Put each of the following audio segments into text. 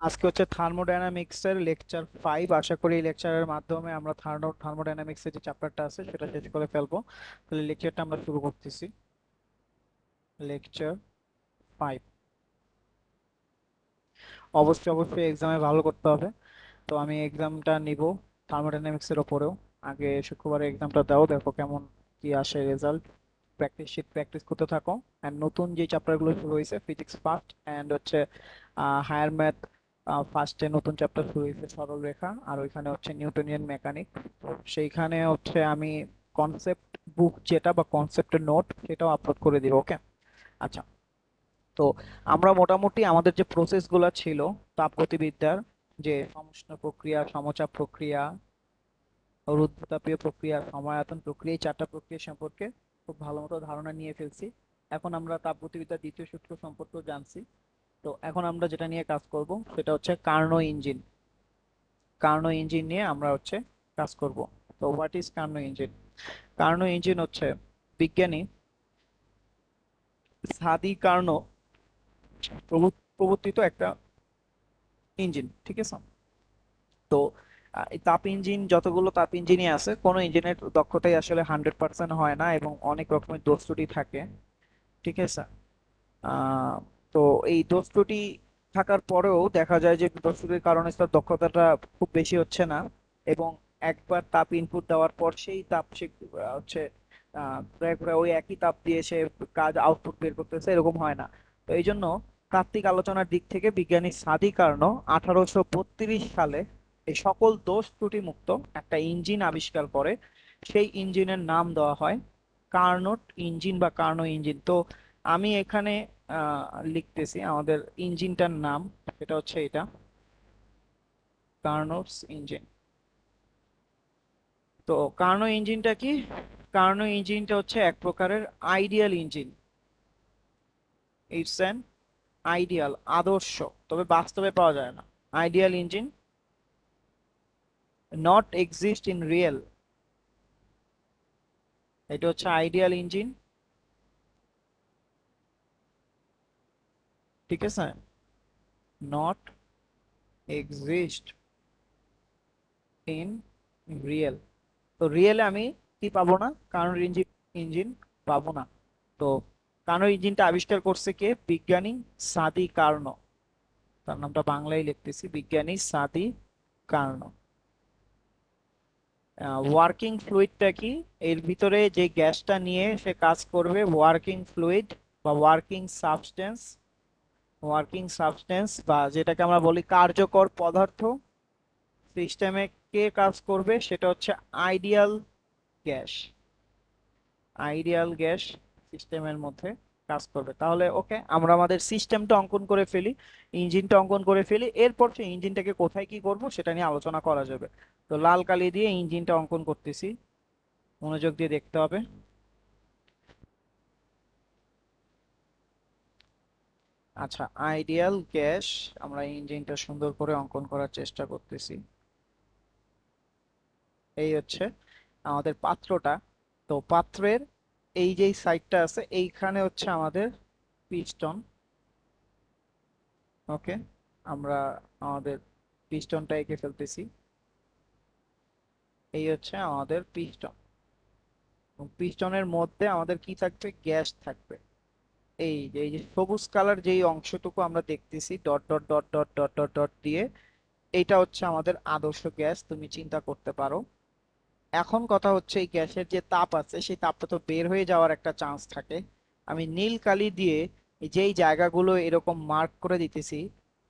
আজকে হচ্ছে থার্মোডায়নামিক্সের লেকচার 5। আশা করি এই লেকচারের মাধ্যমে আমরা থার্মোডায়নামিক্সের যে চ্যাপ্টারটা আছে সেটা শেষ করে ফেলবো। তাহলে লেকচারটা আমরা শুরু করতেছি। লেকচার 5। অবশ্যই অবশ্যই এক্সামে ভালো করতে হবে। তো আমি এক্সামটা নিব থার্মোডায়নামিক্সের ওপরেও। আগে শুক্রবারে এক্সামটা দাও, দেখো কেমন কি আসে রেজাল্ট। প্র্যাকটিস শিট প্র্যাকটিস করতে থাকো। অ্যান্ড নতুন যে চ্যাপ্টারগুলো শুরু হয়েছে, ফিজিক্স ফার্স্ট অ্যান্ড হচ্ছে হায়ার ম্যাথ ফার্স্টে নতুন চ্যাপ্টার শুরু হয়েছে সরল রেখা, আর ওইখানে হচ্ছে নিউটনিয়ান মেকানিক। তো সেইখানে হচ্ছে আমি কনসেপ্ট বুক যেটা বা কনসেপ্টের নোট সেটাও আপলোড করে দিব। ওকে, আচ্ছা। তো আমরা মোটামুটি আমাদের যে প্রসেসগুলো ছিল তাপগতিবিদ্যার, যে সমুষ্ণ প্রক্রিয়া, সমচাপ প্রক্রিয়া, রুদ্ধতাপীয় প্রক্রিয়া, সমায়তন প্রক্রিয়া, এই 4টা প্রক্রিয়া সম্পর্কে খুব ভালো মতো ধারণা নিয়ে ফেলছি। এখন আমরা তাপগতিবিদ্যার দ্বিতীয় সূত্র সম্পর্কে জানছি। তো এখন আমরা যেটা নিয়ে কাজ করব সেটা হচ্ছে কার্নো ইঞ্জিন। কার্নো ইঞ্জিন নিয়ে আমরা হচ্ছে কাজ করব। তো what is Karnaugh engine? Karnaugh engine হচ্ছে বিজ্ঞানী সাদি কার্নো প্রবর্তিত একটা ইঞ্জিন, ঠিক আছে? তো এই তাপ ইঞ্জিন, যতগুলো তাপ ইঞ্জিনই আছে, কোনো ইঞ্জিনের দক্ষতাই আসলে 100% হয় না এবং অনেক রকমের দোষ ত্রুটি থাকে, ঠিক আছে? আহ, তো এই দোষ ত্রুটি থাকার পরেও দেখা যায় যে দোষ ত্রুটির কারণে তার দক্ষতাটা খুব বেশি হচ্ছে না। এবং একবার তাপ ইনপুট দেওয়ার পর সেই তাপ সে হচ্ছে প্রয়োগ করে ওই একই তাপ দিয়ে সে কাজ আউটপুট বের করতেছে, এরকম হয় না। তো এই জন্য তাত্ত্বিক আলোচনার দিক থেকে বিজ্ঞানী সাদি কার্নো 1832 সালে এই সকল দোষ ত্রুটি মুক্ত একটা ইঞ্জিন আবিষ্কার করে। সেই ইঞ্জিনের নাম দেওয়া হয় কার্নোট ইঞ্জিন বা কার্নো ইঞ্জিন। তো আমি এখানে লিখতেছি আমাদের ইঞ্জিনটার নাম, সেটা হচ্ছে এটা, কার্নোটস ইঞ্জিন। তো কার্নো ইঞ্জিনটা কি? কার্নো ইঞ্জিনটা হচ্ছে এক প্রকারের ideal engine. It's an ideal, আদর্শ, তবে বাস্তবে পাওয়া যায় না। Ideal engine, not exist in real. এটা হচ্ছে আইডিয়াল ইঞ্জিন, ঠিক আছে? Not exist in real. তো রিয়েলে আমি কি পাবো না? কার্নো ইঞ্জিন, ইঞ্জিন পাবো না। তো কার্নো ইঞ্জিনটা আবিষ্কার করছে কে? বিজ্ঞানী সাদি কার্নো। তার নামটা বাংলায় লিখতেছি, বিজ্ঞানী সাদি কার্নো। ওয়ার্কিং ফ্লুইডটা কি? এর ভিতরে যে গ্যাসটা নিয়ে সে কাজ করবে, ওয়ার্কিং ফ্লুইড বা ওয়ার্কিং সাবস্টেন্স, ওয়ার্কিং সাবস্টেন্স বা যেটাকে আমরা বলি কার্যকর পদার্থ সিস্টেমে কে কাজ করবে, সেটা হচ্ছে আইডিয়াল গ্যাস। আইডিয়াল গ্যাস সিস্টেমের মধ্যে কাজ করবে। তাহলে ওকে, আমরা আমাদের সিস্টেমটা অঙ্কন করে ফেলি, ইঞ্জিনটা অঙ্কন করে ফেলি, এরপর সেই ইঞ্জিনটাকে কোথায় কি করব সেটা নিয়ে আলোচনা করা যাবে। তো লাল কালি দিয়ে ইঞ্জিনটা অঙ্কন করতেছি, মনোযোগ দিয়ে দেখতে হবে। আচ্ছা, আইডিয়াল গ্যাস, আমরা ইঞ্জিনটা সুন্দর করে অঙ্কন করার চেষ্টা করতেছি। এই হচ্ছে আমাদের পাত্রটা। তো পাত্রের এই যে সাইডটা আছে, এইখানে হচ্ছে আমাদের পিস্টন। ওকে, আমরা আমাদের পিস্টনটা এঁকে ফেলতেছি। এই হচ্ছে আমাদের পিস্টন। পিস্টনের মধ্যে আমাদের কি থাকবে? গ্যাস থাকবে। এই যে সবুজ কালার যেই অংশটুকু আমরা দেখতেছি dot dot dot dot dot dot dot দিয়ে, এইটা হচ্ছে আমাদের আদর্শ গ্যাস, তুমি চিন্তা করতে পারো। এখন কথা হচ্ছে এই গ্যাসের যে তাপ আছে সেই তাপটা তো বের হয়ে যাওয়ার একটা চান্স থাকে। আমি নীল কালি দিয়ে এই যেই জায়গাগুলো এরকম মার্ক করে দিতেছি,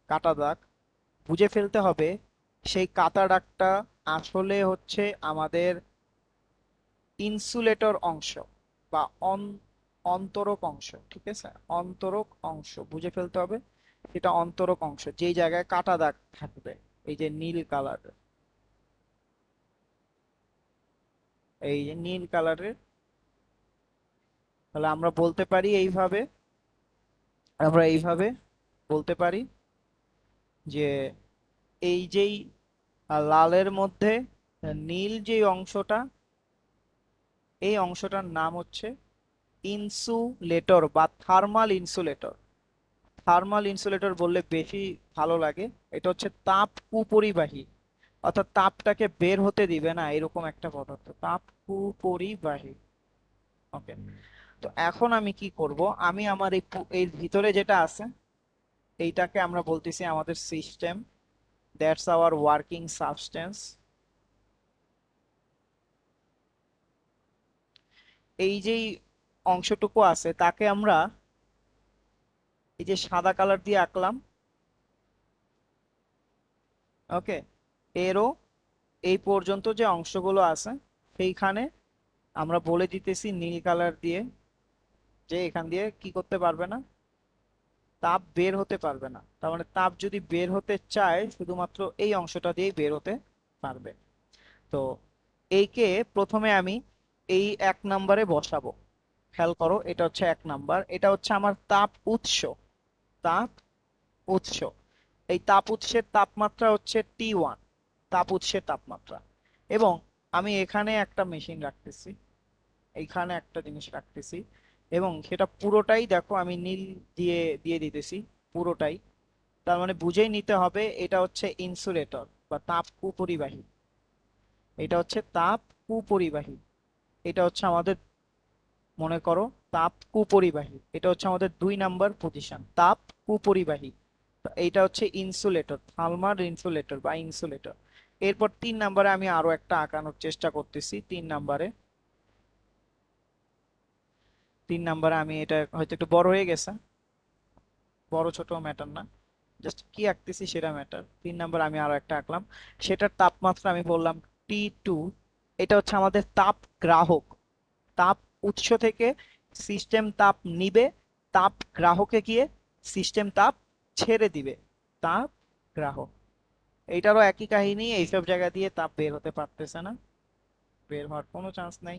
কাটা দাগ, বুঝে ফেলতে হবে সেই কাটা দাগটা আসলে হচ্ছে আমাদের ইনসুলেটর অংশ বা অন্তরক অংশ, ঠিক আছে? অন্তরক অংশ বুঝে ফেলতে হবে। এটা অন্তরক অংশ যেই জায়গায় কাটা দাগ থাকবে, এই যে নীল কালার, এই যে নীল কালারের। তাহলে আমরা বলতে পারি এইভাবে, আমরা এইভাবে বলতে পারি যে এই যেই লালের মধ্যে নীল যে অংশটা, এই অংশটার নাম হচ্ছে ইনসুলেটর বা থার্মাল ইনসুলেটর। থার্মাল ইনসুলেটর বললে বেশি ভালো লাগে। এটা হচ্ছে তাপ কুপরিবাহী, অর্থাৎ তাপটাকে বের হতে দিবে না এরকম একটা পদার্থ, তাপ কুপরিবাহী। ওকে, তো এখন আমি কি করব, আমি আমার এই ভিতরে যেটা আছে এইটাকে আমরা বলতেছি আমাদের system, that's our working substance. এই যেই অংশটুকু আছে তাকে আমরা এই যে সাদা কালার দিয়ে আঁকলাম, ওকে, এরও এই পর্যন্ত যে অংশগুলো আছে সেইখানে আমরা বলে দিতেছি নীল কালার দিয়ে যে এখান দিয়ে কি করতে পারবে না, তাপ বের হতে পারবে না। তার মানে তাপ যদি বের হতে চায় শুধুমাত্র এই অংশটা দিয়েই বের হতে পারবে। তো এইকে প্রথমে আমি এই 1 নম্বরে বসাবো। খেয়াল করো, এটা হচ্ছে 1 নম্বর, এটা হচ্ছে আমার তাপ উৎস। তাপ উৎস, এই তাপ উৎসের তাপমাত্রা হচ্ছে T1, তাপ উৎসের তাপমাত্রা। এবং আমি এখানে একটা মেশিন রাখতেছি, এইখানে একটা জিনিস রাখতেছি, এবং সেটা পুরোটাই দেখো আমি নীল দিয়ে দিয়ে দিতেছি পুরোটাই। তার মানে বুঝেই নিতে হবে এটা হচ্ছে ইনসুলেটর বা তাপ কুপরিবাহী। এটা হচ্ছে তাপ কুপরিবাহী, এটা হচ্ছে আমাদের, মনে করো, তাপ কুপরিবাহী, এটা হচ্ছে আমাদের 2 নাম্বার পজিশন, তাপ কুপরিবাহী। তো এইটা হচ্ছে ইনসুলেটর, থার্মাল ইনসুলেটর বা ইনসুলেটর। এরপর 3 নম্বরে আমি আরো একটা আঁকানোর চেষ্টা করতেছি। 3 নম্বরে, 3 নম্বরে আমি, এটা হয়তো একটু বড় হয়ে গেছে, বড় ছোট ম্যাটার না, জাস্ট কি আঁকতেছি সেটা ম্যাটার। 3 নম্বর আমি আরো একটা আঁকলাম, সেটার তাপমাত্রা আমি বললাম T2। এটা হচ্ছে আমাদের তাপ গ্রাহক, তাপ উৎস থেকে সিস্টেম তাপ নিবে, তাপ গ্রাহকে গিয়ে সিস্টেম তাপ ছেড়ে দিবে, তাপ গ্রাহক। এইটারও একই কাহিনী, এইসব জায়গা দিয়ে তাপ বের হতে পারতেছে না, বের হওয়ার কোনো চান্স নাই,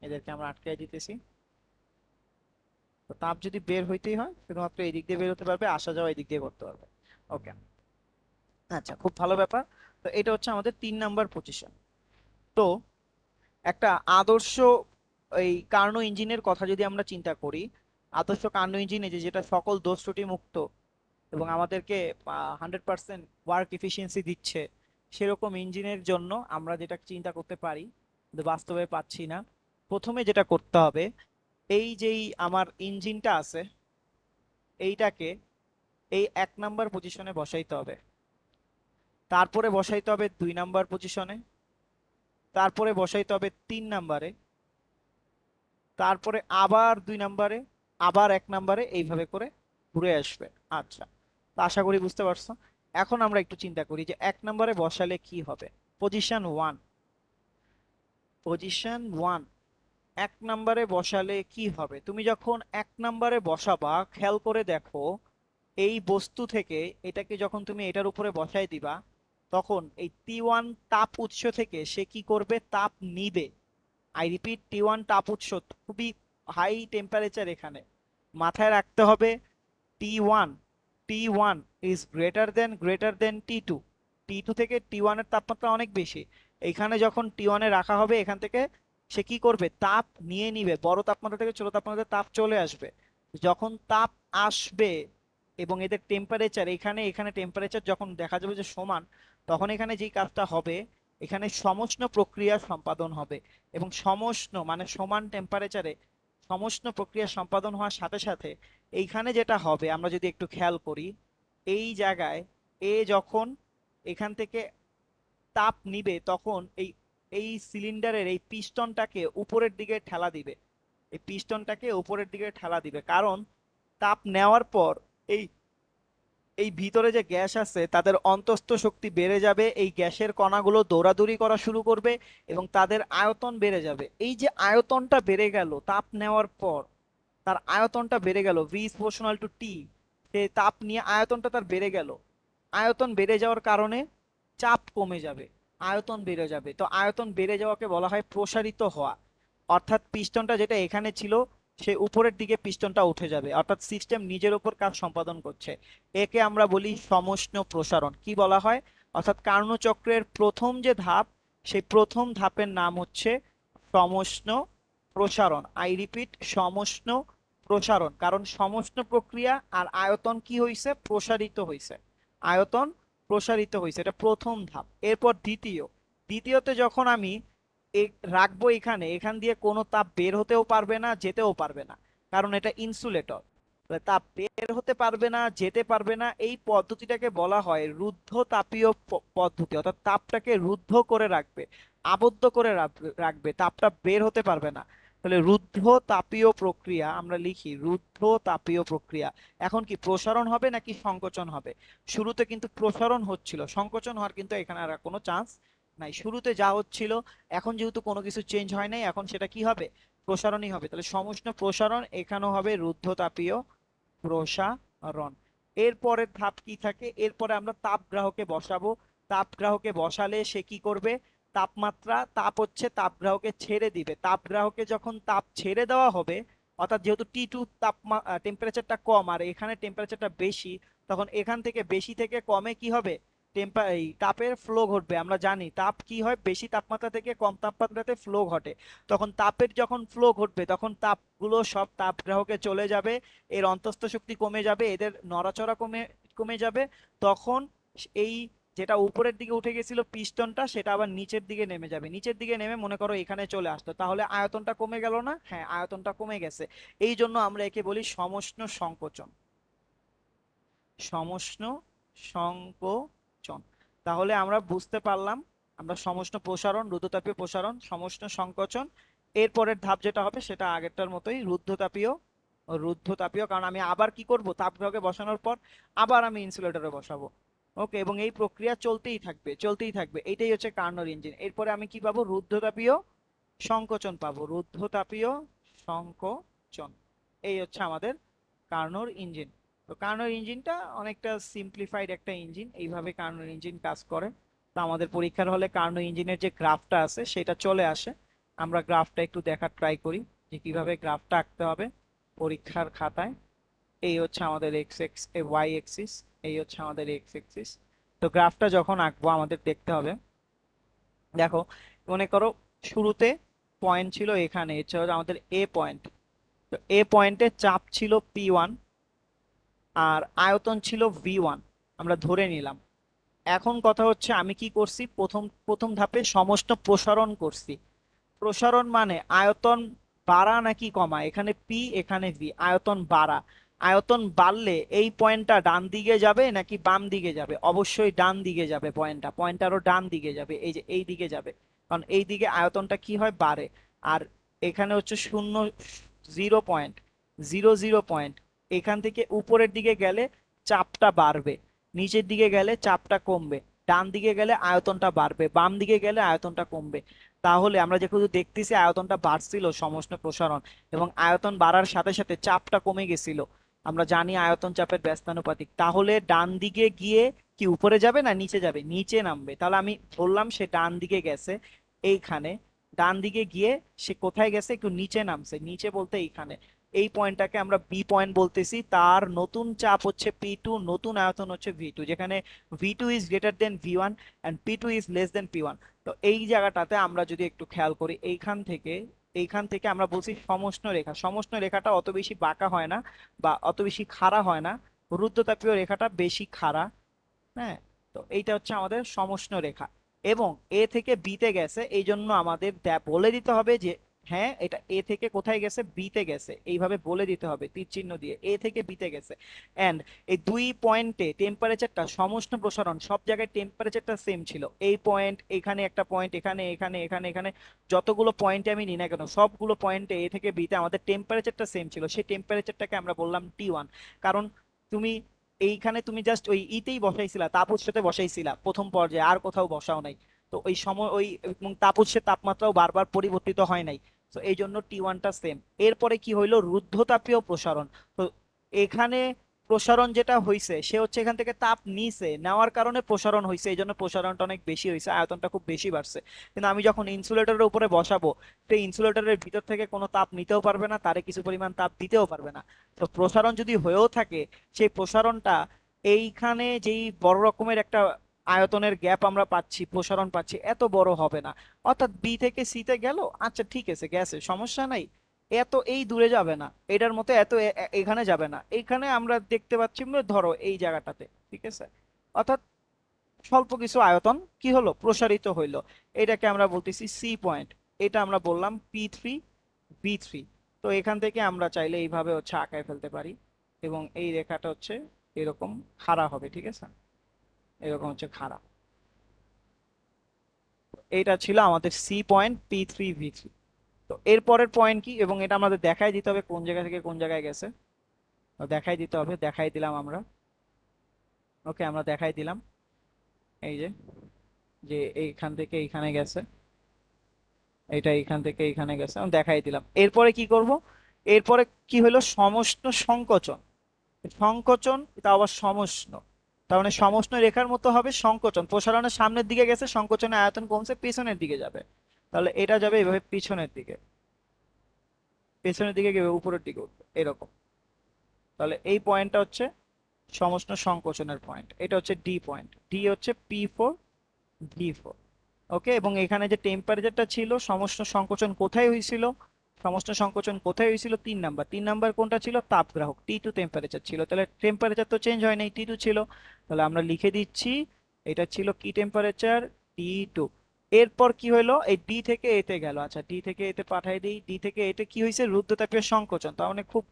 এদেরকে আমরা আটকে দিতেছি। তো তাপ যদি বের হইতেই হয় শুধুমাত্র এই দিক দিয়ে বের হতে পারবে, আসা যাওয়া এই দিক দিয়ে করতে পারবে। ওকে, আচ্ছা, খুব ভালো ব্যাপার। তো এটা হচ্ছে আমাদের 3 নাম্বার পজিশন। তো একটা আদর্শ এই কার্নো ইঞ্জিনের কথা যদি আমরা চিন্তা করি, আদর্শ কার্নো ইঞ্জিনে যেটা সকল দোষ ত্রুটি মুক্ত এবং আমাদেরকে 100% ওয়ার্ক এফিসিয়েন্সি দিচ্ছে, সেরকম ইঞ্জিনের জন্য আমরা যেটা চিন্তা করতে পারি কিন্তু বাস্তবে পাচ্ছি না। প্রথমে যেটা করতে হবে, এই যেই আমার ইঞ্জিনটা আছে এইটাকে এই 1 নাম্বার পজিশনে বসাইতে হবে, তারপরে বসাইতে হবে 2 নাম্বার পজিশনে, তারপরে বসাইতে হবে 3 নাম্বারে, তারপরে আবার 2 নাম্বারে, আবার 1 নাম্বারে, এইভাবে করে ঘুরে আসবে। আচ্ছা, তো আশা করি বুঝতে পারছো। এখন আমরা একটু চিন্তা করি যে 1 নাম্বারে বসালে কি হবে। পজিশন 1, পজিশন 1, 1 নাম্বারে বসালে কি হবে, তুমি যখন 1 নাম্বারে বসাবা খেয়াল করে দেখো, এই বস্তু থেকে এটাকে যখন তুমি এটার উপরে বসাই দিবা, তখন এই T1 তাপ উৎস থেকে সে কি করবে, তাপ নিবে। আই রিপিট, T1 তাপ উৎস, খুবই হাই টেম্পারেচার এখানে, মাথায় রাখতে হবে। T1, T1 is greater than T2, T2 থেকে T1 এর তাপমাত্রা অনেক বেশি। এখানে যখন T1 এ রাখা হবে এখান থেকে সে কি করবে, তাপ নিয়ে নিবে, বড় তাপমাত্রা থেকে ছোট তাপমাত্রাতে তাপ চলে আসবে। যখন তাপ আসবে এবং এদের টেম্পারেচার এখানে এখানে টেম্পারেচার যখন দেখা যাবে যে সমান, তখন এখানে যেই কাজটা হবে, এখানে সমষ্ণ প্রক্রিয়া সম্পাদন হবে। এবং সমষ্ণ মানে সমান টেম্পারেচারে সমষ্ণ প্রক্রিয়া সম্পাদন হওয়ার সাথে সাথে এইখানে যেটা হবে আমরা যদি একটু খেয়াল করি, এই জায়গায় এ যখন এখান থেকে তাপ নিবে তখন এই এই সিলিন্ডারের এই পিস্টনটাকে উপরের দিকে ঠেলা দিবে, এই পিস্টনটাকে উপরের দিকে ঠেলা দিবে, কারণ তাপ নেওয়ার পর এই এই ভিতরে যে গ্যাস আছে তাদের অন্তঃস্থ শক্তি বেড়ে যাবে, এই গ্যাসের কণাগুলো দৌড়াদৌড়ি করা শুরু করবে এবং তাদের আয়তন বেড়ে যাবে। এই যে আয়তনটা বেড়ে গেল তাপ নেওয়ার পর, তার আয়তনটা বেড়ে গেল, ভি ইজ প্রপোর্শনাল টু টি, সে তাপ নিয়ে আয়তনটা তার বেড়ে গেল। আয়তন বেড়ে যাওয়ার কারণে চাপ কমে যাবে, আয়তন বেড়ে যাবে। তো আয়তন বেড়ে যাওয়াকে বলা হয় প্রসারিত হওয়া, অর্থাৎ পিস্টনটা যেটা এখানে ছিল সে উপরের দিকে পিস্টনটা উঠে যাবে, অর্থাৎ সিস্টেম নিজের উপর কাজ সম্পাদন করছে। একে আমরা বলি সমষ্ণ প্রসারণ। কি বলা হয়, অর্থাৎ কার্নো চক্রের প্রথম যে ধাপ, সেই প্রথম ধাপের নাম হচ্ছে সমষ্ণ প্রসারণ। আই রিপিট, সমষ্ণ প্রসারণ, কারণ সমষ্ণ প্রক্রিয়া আর আয়তন কি হয়েছে, প্রসারিত হয়েছে। আয়তন প্রসারিত হয়েছে, এটা প্রথম ধাপ। এরপর দ্বিতীয়তে যখন আমি রাখবো এখানে, এখান দিয়ে কোনো তাপ বের হতেও পারবে না, যেতেও পারবে না, কারণ এটা ইনসুলেটর। তাপ বের হতে পারবে না, যেতে পারবে না, এই পদ্ধতিটাকে বলা হয় রুদ্ধ তাপীয় পদ্ধতি। অর্থাৎ তাপটাকে রুদ্ধ করে রাখবে, আবদ্ধ করে রাখবে, তাপটা বের হতে পারবে না। তাহলে রুদ্ধ তাপীয় প্রক্রিয়া, আমরা লিখি রুদ্ধ তাপীয় প্রক্রিয়া। এখন কি প্রসারণ হবে নাকি সংকোচন হবে? শুরুতে কিন্তু প্রসারণ হচ্ছিল, সংকোচন হওয়ার কিন্তু এখানে আর কোনো চান্স নাই। শুরুতে যা হচ্ছিল, এখন যেহেতু কোনো কিছু চেঞ্জ হয় নাই, এখন সেটা কি হবে, প্রসারণই হবে। তাহলে সমষ্ণ প্রসারণ, এখানেও হবে রুদ্ধ তাপীয় প্রসারণ। এরপরের ধাপ কি থাকে, এরপরে আমরা তাপগ্রাহকে বসাবো। তাপগ্রাহকে বসালে সে কি করবে, তাপমাত্রা, তাপ হচ্ছে তাপগ্রাহকে ছেড়ে দিবে। তাপগ্রাহকে যখন তাপ ছেড়ে দেওয়া হবে, অর্থাৎ যেহেতু T2 টেম্পারেচারটা কম আর এখানে টেম্পারেচারটা বেশি, তখন এখান থেকে বেশি থেকে কমে কি হবে, এই তাপের ফ্লো ঘটবে। আমরা জানি তাপ কি হয়, বেশি তাপমাত্রা থেকে কম তাপমাত্রাতে ফ্লো ঘটে। তখন তাপের যখন ফ্লো ঘটবে, তখন তাপগুলো সব তাপগ্রাহকে চলে যাবে, এর অন্তঃস্থ শক্তি কমে যাবে, এদের নড়াচড়া কমে কমে যাবে। তখন এই যেটা উপরের দিকে উঠে গেছিল পিস্টনটা, সেটা আবার নিচের দিকে নেমে যাবে। নিচের দিকে নেমে মনে করো এখানে চলে আসতো, তাহলে আয়তনটা কমে গেল না? হ্যাঁ, আয়তনটা কমে গেছে। এই জন্য আমরা একে বলি সমষ্ণ সংকোচন। সমষ্ণ সংকোচন। তাহলে আমরা বুঝতে পারলাম, আমরা সমষ্ণ প্রসারণ, রুদ্ধতাপীয় প্রসারণ, সমষ্ণ সংকোচন। এরপরের ধাপ যেটা হবে সেটা আগেরটার মতোই রুদ্ধতাপীয়। রুদ্ধতাপীয়, কারণ আমি আবার কি করব, তাপগ্রাহকে বসানোর পর আবার আমি ইনসুলেটরে বসাবো। ওকে, এবং এই প্রক্রিয়া চলতেই থাকবে, চলতেই থাকবে। এটাই হচ্ছে কার্নোর ইঞ্জিন। এরপরে আমি কি পাবো, রুদ্ধতাপীয় সংকোচন পাবো, রুদ্ধতাপীয় সংকোচন। এই হচ্ছে আমাদের কার্নোর ইঞ্জিন। তো কার্নোর ইঞ্জিনটা অনেকটা সিম্পলিফাইড একটা ইঞ্জিন, এইভাবে কার্নোর ইঞ্জিন কাজ করে। তো আমাদের পরীক্ষার হলে কার্নোর ইঞ্জিনের যে গ্রাফটা আছে সেটা চলে আসে। আমরা গ্রাফটা একটু দেখার ট্রাই করি যে কিভাবে গ্রাফটা আঁকতে হবে পরীক্ষার খাতায়। এই হচ্ছে আমাদের এক্স এক্স ওয়াই এক্সিস, এই হচ্ছে আমাদের এক্স এক্সিস। তো গ্রাফটা যখন আঁকবো আমাদের দেখতে হবে, দেখো মনে করো শুরুতে পয়েন্ট ছিল এখানে, এটা হচ্ছে আমাদের এ পয়েন্ট। তো এ পয়েন্টে চাপ ছিল P1 আর আয়তন ছিল V1, আমরা ধরে নিলাম। এখন কথা হচ্ছে আমি কি করছি, প্রথম প্রথম ধাপে সমষ্ণ প্রসারণ করছি। প্রসারণ মানে আয়তন বাড়া নাকি কমা, এখানে পি এখানে ভি, আয়তন বাড়া। আয়তন বাড়লে এই পয়েন্টটা ডান দিকে যাবে নাকি বাম দিকে যাবে, অবশ্যই ডান দিকে যাবে। পয়েন্টটা আরো ডান দিকে যাবে, এই যে এই দিকে যাবে, কারণ এই দিকে আয়তনটা কি হয়, বাড়ে। আর এখানে হচ্ছে 0.00 পয়েন্ট, এখান থেকে উপরের দিকে গেলে চাপটা বাড়বে, নিচের দিকে গেলে চাপটা কমবে। ডান দিকে গেলে আয়তনটা বাড়বে, বাম দিকে গেলে আয়তনটা কমবে। তাহলে আমরা যেহেতু দেখতেছি আয়তনটা বাড়ছিল সমষ্ণ প্রসারণ, এবং আয়তন বাড়ার সাথে সাথে চাপটা কমে গেছিল, আমরা জানি আয়তন চাপের ব্যস্তানুপাতিক, তাহলে ডান দিকে গিয়ে কি উপরে যাবে না নিচে যাবে, নিচে নামবে। তাহলে আমি বললাম সে ডান দিকে গেছে, এইখানে ডান দিকে গিয়ে সে কোথায় গেছে, একটু নিচে নামছে। নিচে বলতে এইখানে, এই পয়েন্টটাকে আমরা বি পয়েন্ট বলতেছি। তার নতুন চাপ হচ্ছে P2, নতুন আয়তন হচ্ছে V2, যেখানে V2 is greater than V1 and P2 is less than P1। তো এই জায়গাটাতে আমরা যদি একটু খেয়াল করি, এইখান থেকে আমরা বলছি সমষ্ণ রেখা। সমষ্ণ রেখাটা অত বেশি বাঁকা হয় না বা অত বেশি খাড়া হয় না, রুদ্ধতাপীয় রেখাটা বেশি খাড়া। হ্যাঁ, তো এইটা হচ্ছে আমাদের সমষ্ণ রেখা। এবং এ থেকে বিতে গেছে, এই জন্য আমাদের বলে দিতে হবে যে হ্যাঁ এটা এ থেকে কোথায় গেছে, বিতে গেছে, এইভাবে বলে দিতে হবে তীর চিহ্ন দিয়ে, এ থেকে বিতে গেছে। এন্ড এই দুই পয়েন্টে টেম্পারেচারটা, সমষ্ণ প্রসারণ সব জায়গায় টেম্পারেচারটা সেম ছিল। এই পয়েন্ট, এখানে একটা পয়েন্ট, এখানে এখানে এখানে এখানে যতগুলো পয়েন্টে আমি নিই না কেন, সবগুলো পয়েন্টে এ থেকে বিতে আমাদের টেম্পারেচারটা সেম ছিল। সেই টেম্পারেচারটাকে আমরা বললাম T1। কারণ তুমি এইখানে তুমি জাস্ট ওই ইতেই বসাইছিলা, তাপ উৎসতে বসাইছিলা প্রথম পর্যায়ে, আর কোথাও বসাও নাই। তো ওই সময় ওই তাপ উৎসের তাপমাত্রাও বারবার পরিবর্তিত হয় নাই। তো এই জন্য T1টা সেম। এরপরে কি হইলো, রুদ্ধতাপীয় প্রসারণ। তো এখানে প্রসারণ যেটা হইছে, সে হচ্ছে এখান থেকে তাপ নিছে, নেওয়ার কারণে প্রসারণ হইছে, এই জন্য প্রসারণটা অনেক বেশি হয়েছে, আয়তনটা খুব বেশি বাড়ছে। কিন্তু আমি যখন ইনসুলেটরের উপরে বসাবো, তো ইনসুলেটরের ভিতর থেকে কোনো তাপ নিতেও পারবে না, তারে কিছু পরিমাণ তাপ দিতেও পারবে না। তো প্রসারণ যদি হয়েও থাকে, সেই প্রসারণটা এইখানে যেই বড় রকমের একটা আয়তনের গ্যাপ আমরা পাচ্ছি, প্রসারণ পাচ্ছি, এত বড় হবে না। অর্থাৎ বি থেকে সিতে গেল, আচ্ছা ঠিক আছে, গেছে, সমস্যা নাই। এত এই দূরে যাবে না, এটার মতো এত এখানে যাবে না, এইখানে আমরা দেখতে পাচ্ছি ধরো এই জায়গাটাতে, ঠিক আছে, অর্থাৎ স্বল্প কিছু আয়তন কি হলো, প্রসারিত হইলো। এটাকে আমরা বলতেছি সি পয়েন্ট, এটা আমরা বললাম P3 B3। তো এখান থেকে আমরা চাইলে এইভাবে হচ্ছে আঁকায় ফেলতে পারি, এবং এই রেখাটা হচ্ছে এরকম খাড়া হবে, ঠিক আছে, এরকম হচ্ছে খাড়া। এইটা ছিল আমাদের C.P3 B3। তো এরপরের পয়েন্ট কি, এবং এটা আমাদের দেখাই দিতে হবে কোন জায়গা থেকে কোন জায়গায় গেছে। তো দেখাই দিতে হবে, দেখাই দিলাম আমরা। ওকে, আমরা দেখাই দিলাম এই যে, যে এইখান থেকে এইখানে গেছে, এটা এইখান থেকে এইখানে গেছে, আমি দেখাই দিলাম। এরপরে কি করব, এরপরে কি হলো, সমষ্ণ সংকোচন। সংকোচন, এটা আবার সমষ্ণ, তার মানে সমষ্ণ রেখার মতো হবে সংকোচন, প্রসারণের সামনের দিকে গেছে, সংকোচনের আয়তন কমছে, পেছনের দিকে যাবে। তাহলে এটা যাবে এভাবে পিছনের দিকে, পেছনের দিকে গিয়ে উপরের দিকে উঠবে এরকম। তাহলে এই পয়েন্টটা হচ্ছে সমষ্ণ সংকোচনের পয়েন্ট, এটা হচ্ছে ডি পয়েন্ট, ডি হচ্ছে P4 D4। ওকে, এবং এখানে যে টেম্পারেচারটা ছিল, সমষ্ণ সংকোচন কোথায় হয়েছিল, সমষ্ণ সংকোচন কোথায় হয়েছিল, 3 নাম্বার, 3 নাম্বার কোনটা ছিল, তাপগ্রাহক T2 টেম্পারেচার ছিল। তাহলে টেম্পারেচার তো চেঞ্জ হয় নাই, T2 ছিল। তাহলে আমরা লিখে দিচ্ছি এটা ছিল কি টেম্পারেচার, T2। এরপর কি হলো, এই ডি থেকে এতে গেল, আচ্ছা ডি থেকে এতে পাঠাই দিই, ডি থেকে এতে কি হয়েছে, রুদ্রতাপীয় সংকোচন, তার মানে খুব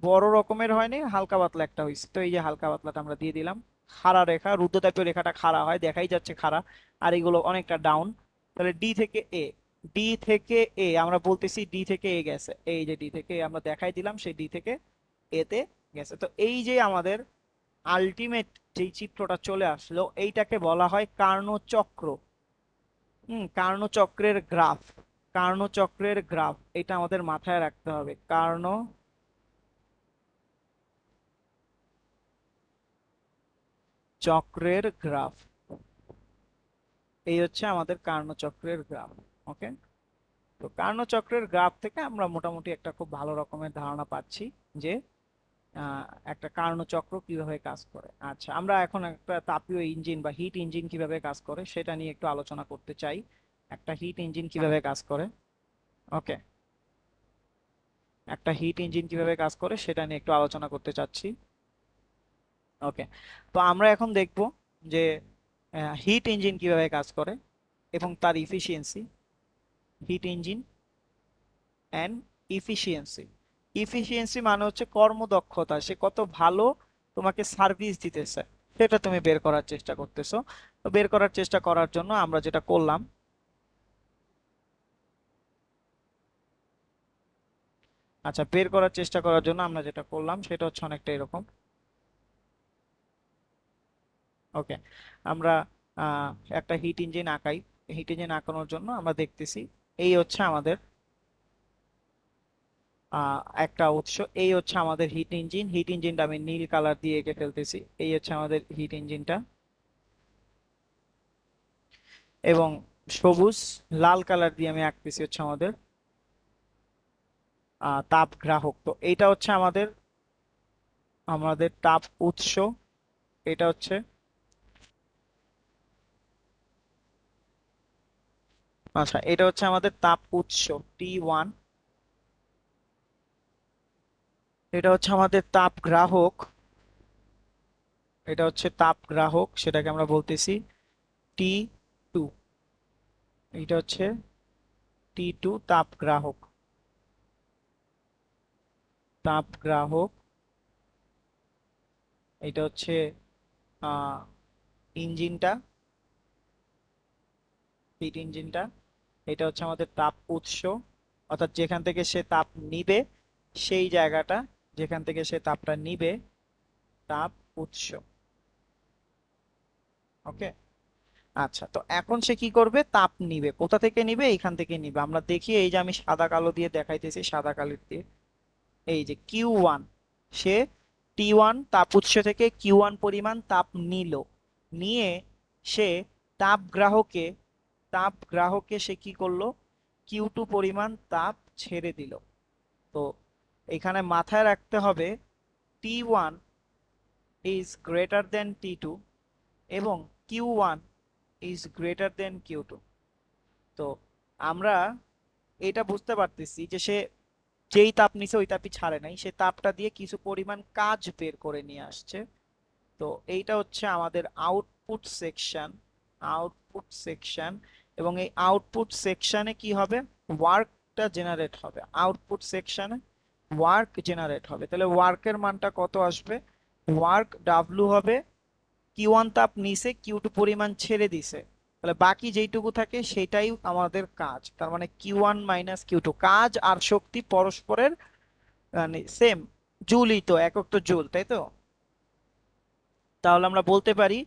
বড় রকমের হয়নি, হালকা পাতলা একটা হয়েছে। তো এই যে হালকা পাতলাটা আমরা দিয়ে দিলাম। খাড়া রেখা, রুদ্রতাপীয় রেখাটা খাড়া হয়, দেখাই যাচ্ছে খাড়া, আর এগুলো অনেকটা ডাউন। তাহলে ডি থেকে এ আমরা বলতেছি ডি থেকে এ গেছে, এই যে ডি থেকে আমরা দেখাই দিলাম, সেই ডি থেকে এতে গেছে। তো এই যে আমাদের আলটিমেট যেই চিত্রটা চলে আসলো, এইটাকে বলা হয় কার্ণচক্র। কার্ণচক্রের গ্রাফ, কার্ণচক্রের গ্রাফ, এটা আমাদের মাথায় রাখতে হবে, চক্রের গ্রাফ, এই হচ্ছে আমাদের কার্ণচক্রের গ্রাফ। ওকে, তো কার্ণচক্রের গ্রাফ থেকে আমরা মোটামুটি একটা খুব ভালো রকমের ধারণা পাচ্ছি যে আহ, একটা কার্ণচক্র কিভাবে কাজ করে। আচ্ছা, আমরা এখন একটা তাপীয় ইঞ্জিন বা হিট ইঞ্জিন কিভাবে কাজ করে সেটা নিয়ে একটু আলোচনা করতে চাই। একটা হিট ইঞ্জিন কিভাবে কাজ করে, ওকে, একটা হিট ইঞ্জিন কিভাবে কাজ করে সেটা নিয়ে একটু আলোচনা করতে চাচ্ছি। ওকে, তো আমরা এখন দেখব যে হিট ইঞ্জিন কিভাবে কাজ করে এবং তার efficiency, hit engine and efficiency. Efficiency মানে হচ্ছে কর্মদক্ষতা, সে কত ভালো তোমাকে সার্ভিস দিতেছে সেটা তুমি বের করার চেষ্টা করতেছো। তো বের করার চেষ্টা করার জন্য আমরা যেটা করলাম, আচ্ছা বের করার চেষ্টা করার জন্য আমরা যেটা করলাম সেটা হচ্ছে অনেকটা এরকম। ওকে, আমরা আহ, একটা হিট ইঞ্জিন আঁকাই। হিট ইঞ্জিন আঁকানোর জন্য আমরা দেখতেছি এই হচ্ছে আমাদের একটা উৎস, এই হচ্ছে আমাদের হিট ইঞ্জিন। হিট ইঞ্জিনটা আমি নীল কালার দিয়ে এঁকে ফেলতেছি, এই হচ্ছে আমাদের হিট ইঞ্জিনটা, এবং সবুজ লাল কালার দিয়ে আমি আঁকতেছি হচ্ছে আমাদের তাপ গ্রাহক। তো এইটা হচ্ছে আমাদের আমাদের তাপ উৎস, এটা হচ্ছে, আচ্ছা এটা হচ্ছে আমাদের তাপ উৎস T1। এটা হচ্ছে আমাদের তাপ গ্রাহক, এটা হচ্ছে তাপ গ্রাহক, সেটাকে আমরা বলতেছি T2। এটা হচ্ছে T2 তাপ গ্রাহক, তাপ গ্রাহক। এটা হচ্ছে আহ ইঞ্জিনটা, হিট ইঞ্জিনটা। এটা হচ্ছে আমাদের তাপ উৎস, অর্থাৎ যেখান থেকে সে তাপ নিবে, সেই জায়গাটা যেখান থেকে সে তাপটা নিবে, তাপ উৎস। ওকে, আচ্ছা, তো এখন সে কি করবে, তাপ নিবে, কোথা থেকে নিবে, এইখান থেকে নিবে। আমরা দেখি, এই যে আমি সাদা কালো দিয়ে দেখাইতেছি, সাদা কালির দিয়ে, এই যে Q1, সে T1 তাপ উৎস থেকে Q1 পরিমাণ তাপ নিল, নিয়ে সে তাপ গ্রাহকে, তাপ গ্রাহকে সে কি করলো, Q2 পরিমাণ তাপ ছেড়ে দিল। তো এখানে মাথায় রাখতে হবে T1 is greater than T2 এবং Q1 is greater than Q2। তো আমরা এটা বুঝতে পারতেছি যে সে যেই তাপ নিছে ওই তাপই ছাড়ে নাই, সে তাপটা দিয়ে কিছু পরিমাণ কাজ বের করে নিয়ে আসছে। তো এইটা হচ্ছে আমাদের আউটপুট সেকশন। আউটপুট সেকশন, এবং এই আউটপুট সেকশনে কি হবে, ওয়ার্কটা জেনারেট হবে। আউটপুট সেকশনে ওয়ার্ক জেনারেট হবে, তাহলে ওয়ার্কের মানটা কত আসবে, ওয়ার্ক ডাব্লু হবে, কিউ ওয়ান তাপ নিছে, কিউ টু পরিমাণ ছেড়ে দিছে, তাহলে বাকি যেইটুকু থাকে সেটাই আমাদের কাজ। তার মানে Q one minus Q two, কাজ আর শক্তি পরস্পরের মানে সেম, জুলই তো, একক তো জুল, তাই তো। তাহলে আমরা বলতে পারি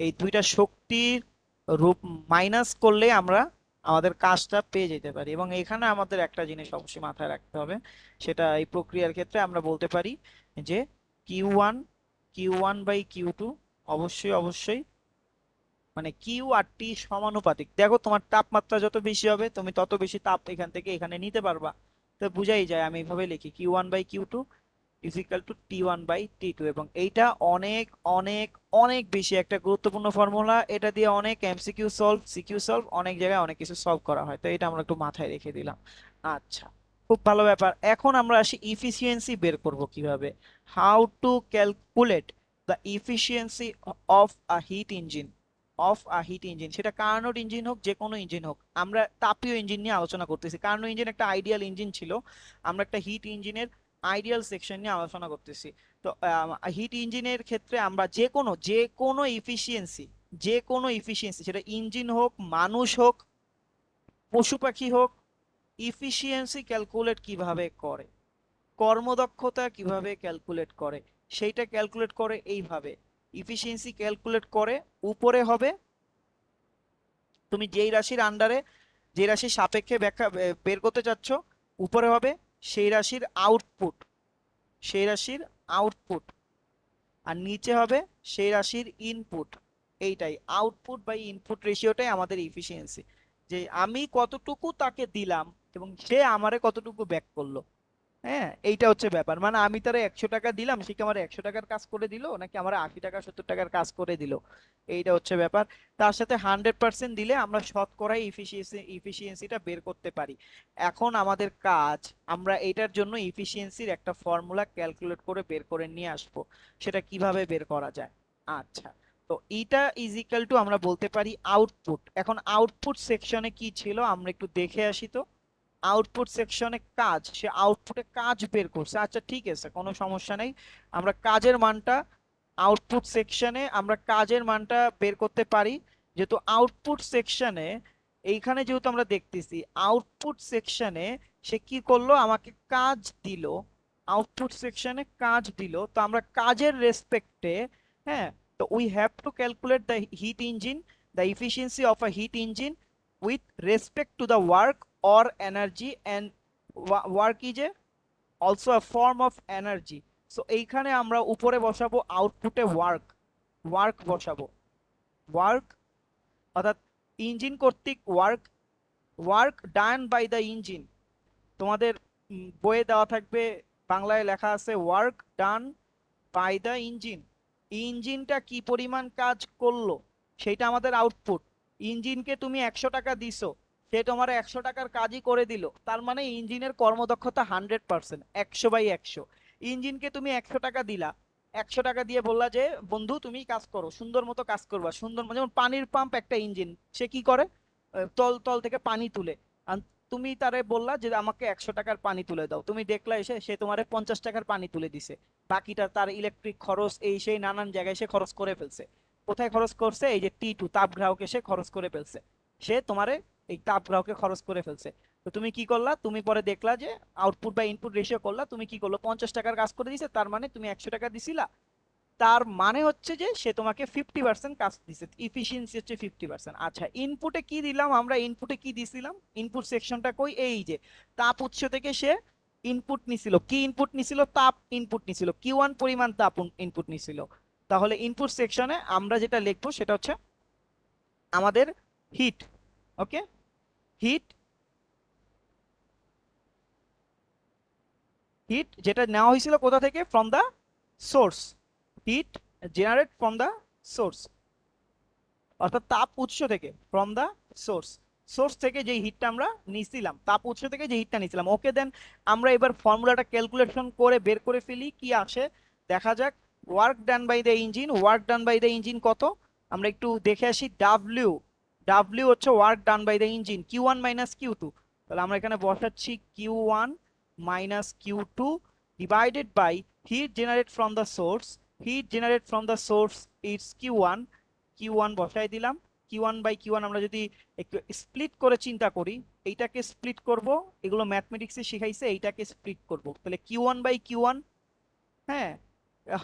এই দুইটা শক্তির রূপ মাইনাস করলে আমরা আমাদের কাজটা পেয়ে যেতে পারি। এবং এখানে আমাদের একটা জিনিস অবশ্যই মাথায় রাখতে হবে, সেটা এই প্রক্রিয়ার ক্ষেত্রে আমরা বলতে পারি যে Q one by Q two অবশ্যই অবশ্যই মানে কিউ আর টি সমানুপাতিক। দেখো তোমার তাপমাত্রা যত বেশি হবে তুমি তত বেশি তাপ এখান থেকে এখানে নিতে পারবা। তো বুঝাই যায়, আমি এইভাবে লিখি কিউ1/কিউ2 ইজ ইকুয়াল টু T1/T2। এবং এইটা অনেক অনেক অনেক বেশি একটা গুরুত্বপূর্ণ ফর্মুলা, এটা দিয়ে অনেক এমসিকিউ সলভ, সিকিউ সলভ, অনেক জায়গায় অনেক কিছু সলভ করা হয়। তো এটা আমরা একটু মাথায় রেখে দিলাম। আচ্ছা, খুব ভালো ব্যাপার। এখন আমরা আসি ইফিসিয়েন্সি বের করব কিভাবে। How to calculate the efficiency of a heat engine. Of a heat engine, সেটা কার্নোট ইঞ্জিন হোক, যে কোনো ইঞ্জিন হোক। আমরা তাপীয় ইঞ্জিন নিয়ে আলোচনা করতেছি। কার্নোট ইঞ্জিন একটা আইডিয়াল ইঞ্জিন ছিল, আমরা একটা হিট ইঞ্জিনের আইডিয়াল সেকশন নিয়ে আলোচনা করতেছি। তো হিট ইঞ্জিনের ক্ষেত্রে আমরা যে কোনো ইফিসিয়েন্সি, যে কোনো ইফিসিয়েন্সি, সেটা ইঞ্জিন হোক, মানুষ হোক, পশু পাখি হোক, ইফিসিয়েন্সি ক্যালকুলেট কিভাবে করে, কর্মদক্ষতা কিভাবে ক্যালকুলেট করে, সেইটা ক্যালকুলেট করে এইভাবে। ইফিসিয়েন্সি ক্যালকুলেট করে উপরে হবে তুমি যেই রাশির আন্ডারে, যে রাশির সাপেক্ষে ব্যাখ্যা বের করতে চাচ্ছ, উপরে হবে সেই রাশির আউটপুট, সেই রাশির আউটপুট, আর নিচে হবে সেই রাশির ইনপুট। এইটাই আউটপুট বাই ইনপুট রেশিওটাই আমাদের ইফিসিয়েন্সি, যে আমি কতটুকু তাকে দিলাম এবং সে আমারে কতটুকু ব্যাক করলো। হ্যাঁ, এইটা হচ্ছে ব্যাপার। মানে আমি তারা 100 টাকা দিলাম, সে কি আমার 100 টাকার কাজ করে দিল, নাকি আমার 80 টাকা 70 টাকার কাজ করে দিল, এইটা হচ্ছে ব্যাপার। তার সাথে 100% দিলে আমরা শতকরাই ইফিসিয়েন্সিটা বের করতে পারি। এখন আমাদের কাজ, আমরা এটার জন্য ইফিসিয়েন্সির একটা ফর্মুলা ক্যালকুলেট করে বের করে নিয়ে আসবো। সেটা কিভাবে বের করা যায়। আচ্ছা, তো এটা ইজ ইকাল টু আমরা বলতে পারি আউটপুট। এখন আউটপুট সেকশনে কি ছিল আমরা একটু দেখে আসি তো। আউটপুট সেকশনে কাজ, সে আউটপুটে কাজ বের করছে। আচ্ছা ঠিক আছে, কোনো সমস্যা নেই, আমরা কাজের মানটা আউটপুট সেকশনে আমরা কাজের মানটা বের করতে পারি। যেহেতু আউটপুট সেকশনে, এইখানে যেহেতু আমরা দেখতেছি আউটপুট সেকশনে সে কি করলো, আমাকে কাজ দিল, আউটপুট সেকশনে কাজ দিল, তো আমরা কাজের রেসপেক্টে, হ্যাঁ, তো we have to calculate the hit engine, the efficiency of a heat engine with respect to the work or energy, and work is a also a form of energy. So এইখানে আমরা উপরে বসাবো আউটপুটে ওয়ার্ক, ওয়ার্ক বসাবো, work অর্থাৎ engine কর্তৃক work, work done by the engine. তোমাদের বইয়ে দেওয়া থাকবে, বাংলায় লেখা আছে work done by the engine. ইঞ্জিনটা কি পরিমাণ কাজ করলো সেটা আমাদের আউটপুট। ইঞ্জিনকে তুমি 100 টাকা দিছো, সে তোমার 100 টাকার কাজই করে দিল, তার মানে ইঞ্জিনের কর্মদক্ষতা 100%, 100/100। ইঞ্জিনকে তুমি 100 টাকা দিলা, 100 টাকা দিয়ে বললা যে বন্ধু তুমি কাজ করো, সুন্দর মতো কাজ করবা, সুন্দর, যেমন পানির পাম্প একটা ইঞ্জিন, সে কি করে, তল তল থেকে পানি তুলে, আর তুমি তারে বললা যে আমাকে 100 টাকার পানি তুলে দাও, তুমি দেখলা এসে সে তোমারে 50 টাকার পানি তুলে দিছে, বাকিটা তার ইলেকট্রিক খরচ এই সেই নানান জায়গায় সে খরচ করে ফেলছে। কোথায় খরচ করছে, এই যে T2 তাপ গ্রাহকে সে খরচ করে ফেলছে, সে তোমারে এই তাপ গ্রাহকে খরচ করে ফেলছে। তো তুমি কি করলা, তুমি পরে দেখলা যে আউটপুট বা ইনপুট রেশিও করলা, তুমি কি করলো, 50 টাকার কাজ করে দিছে, তার মানে তুমি 100 টাকা দিছিলা, তার মানে হচ্ছে যে সে তোমাকে 50% কাজ দিছে, ইফিসিয়েন্সি হচ্ছে 50%। আচ্ছা, ইনপুটে কি দিলাম আমরা, ইনপুটে কি দিছিলাম, ইনপুট সেকশনটা কই, এই যে তাপ উৎস থেকে সে ইনপুট নিছিল, কি ইনপুট নিছিল, তাপ ইনপুট নিছিল, কিউ1 পরিমাণ তাপ ইনপুট নিছিল। তাহলে ইনপুট সেকশনে আমরা যেটা লিখবো সেটা হচ্ছে আমাদের হিট। ওকে, হিট, হিট যেটা নেওয়া হয়েছিল কোথা থেকে, from the source, heat generate from the source, অর্থাৎ তাপ উৎস থেকে, ফ্রম দা সোর্স। সোর্স থেকে যে হিটটা আমরা নিছিলাম, তাপ উৎস থেকে যে হিটটা নিছিলাম। ওকে, দেন আমরা এবার ফর্মুলাটা ক্যালকুলেশন করে বের করে ফেলি কি আসে দেখা যাক। Work done by the engine, work done by the engine কত আমরা একটু দেখে আসি। ডাব্লিউ, ডাব্লিউ হচ্ছে work done by the engine, Q one minus Q two. তাহলে আমরা এখানে বসাচ্ছি Q one minus Q two divided by heat generate from the source, heat generate from the source it's Q one, Q one বসাই দিলাম। Q one by Q one আমরা যদি একটু split করে চিন্তা করি, এইটাকে স্প্লিট করব, এগুলো ম্যাথমেটিক্সে শিখাইছে, এইটাকে স্প্লিট করব, তাহলে Q one by Q one, হ্যাঁ,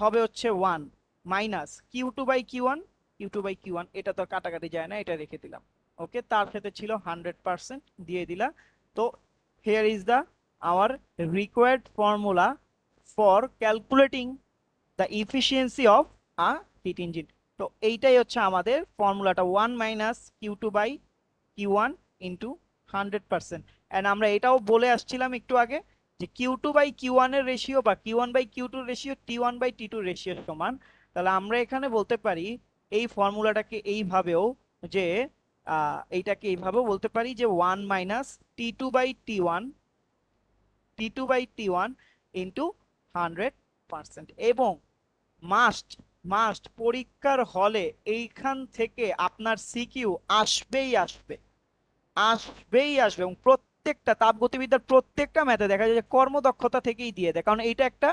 হবে হচ্ছে one, minus Q two by Q one, Q two by Q one, এটা তো কাটাকাটি যায় না, এটা রেখে দিলাম। ওকে, তার সাথে ছিল 100% দিয়ে দিলা। তো here is the our required formula for calculating the efficiency of a heat engine. তো এইটাই হচ্ছে আমাদের ফর্মুলাটা, one minus Q two by Q one into 100%। And আমরা এটাও বলে আসছিলাম একটু আগে যে কিউ টু বাই কিউ ওয়ানের রেশিও বা কিউ ওয়ান বাই কিউ টুর ratio T one by T টুর রেশিওর সমান। তাহলে আমরা এখানে বলতে পারি এই ফর্মুলাটাকে এইভাবেও যে এইটাকে এইভাবেও বলতে পারি যে one minus T two by T one, T two by T one into 100%। এবং মাস্ট, মাস্ট পরীক্ষার হলে এইখান থেকে আপনার সিকিউ আসবেই আসবে, আসবেই আসবে। এবং প্রত্যেকটা তাপগতিবিদ্যার প্রত্যেকটা ম্যাথে দেখা যায় যে কর্মদক্ষতা থেকেই দিয়ে দেয়, কারণ এইটা একটা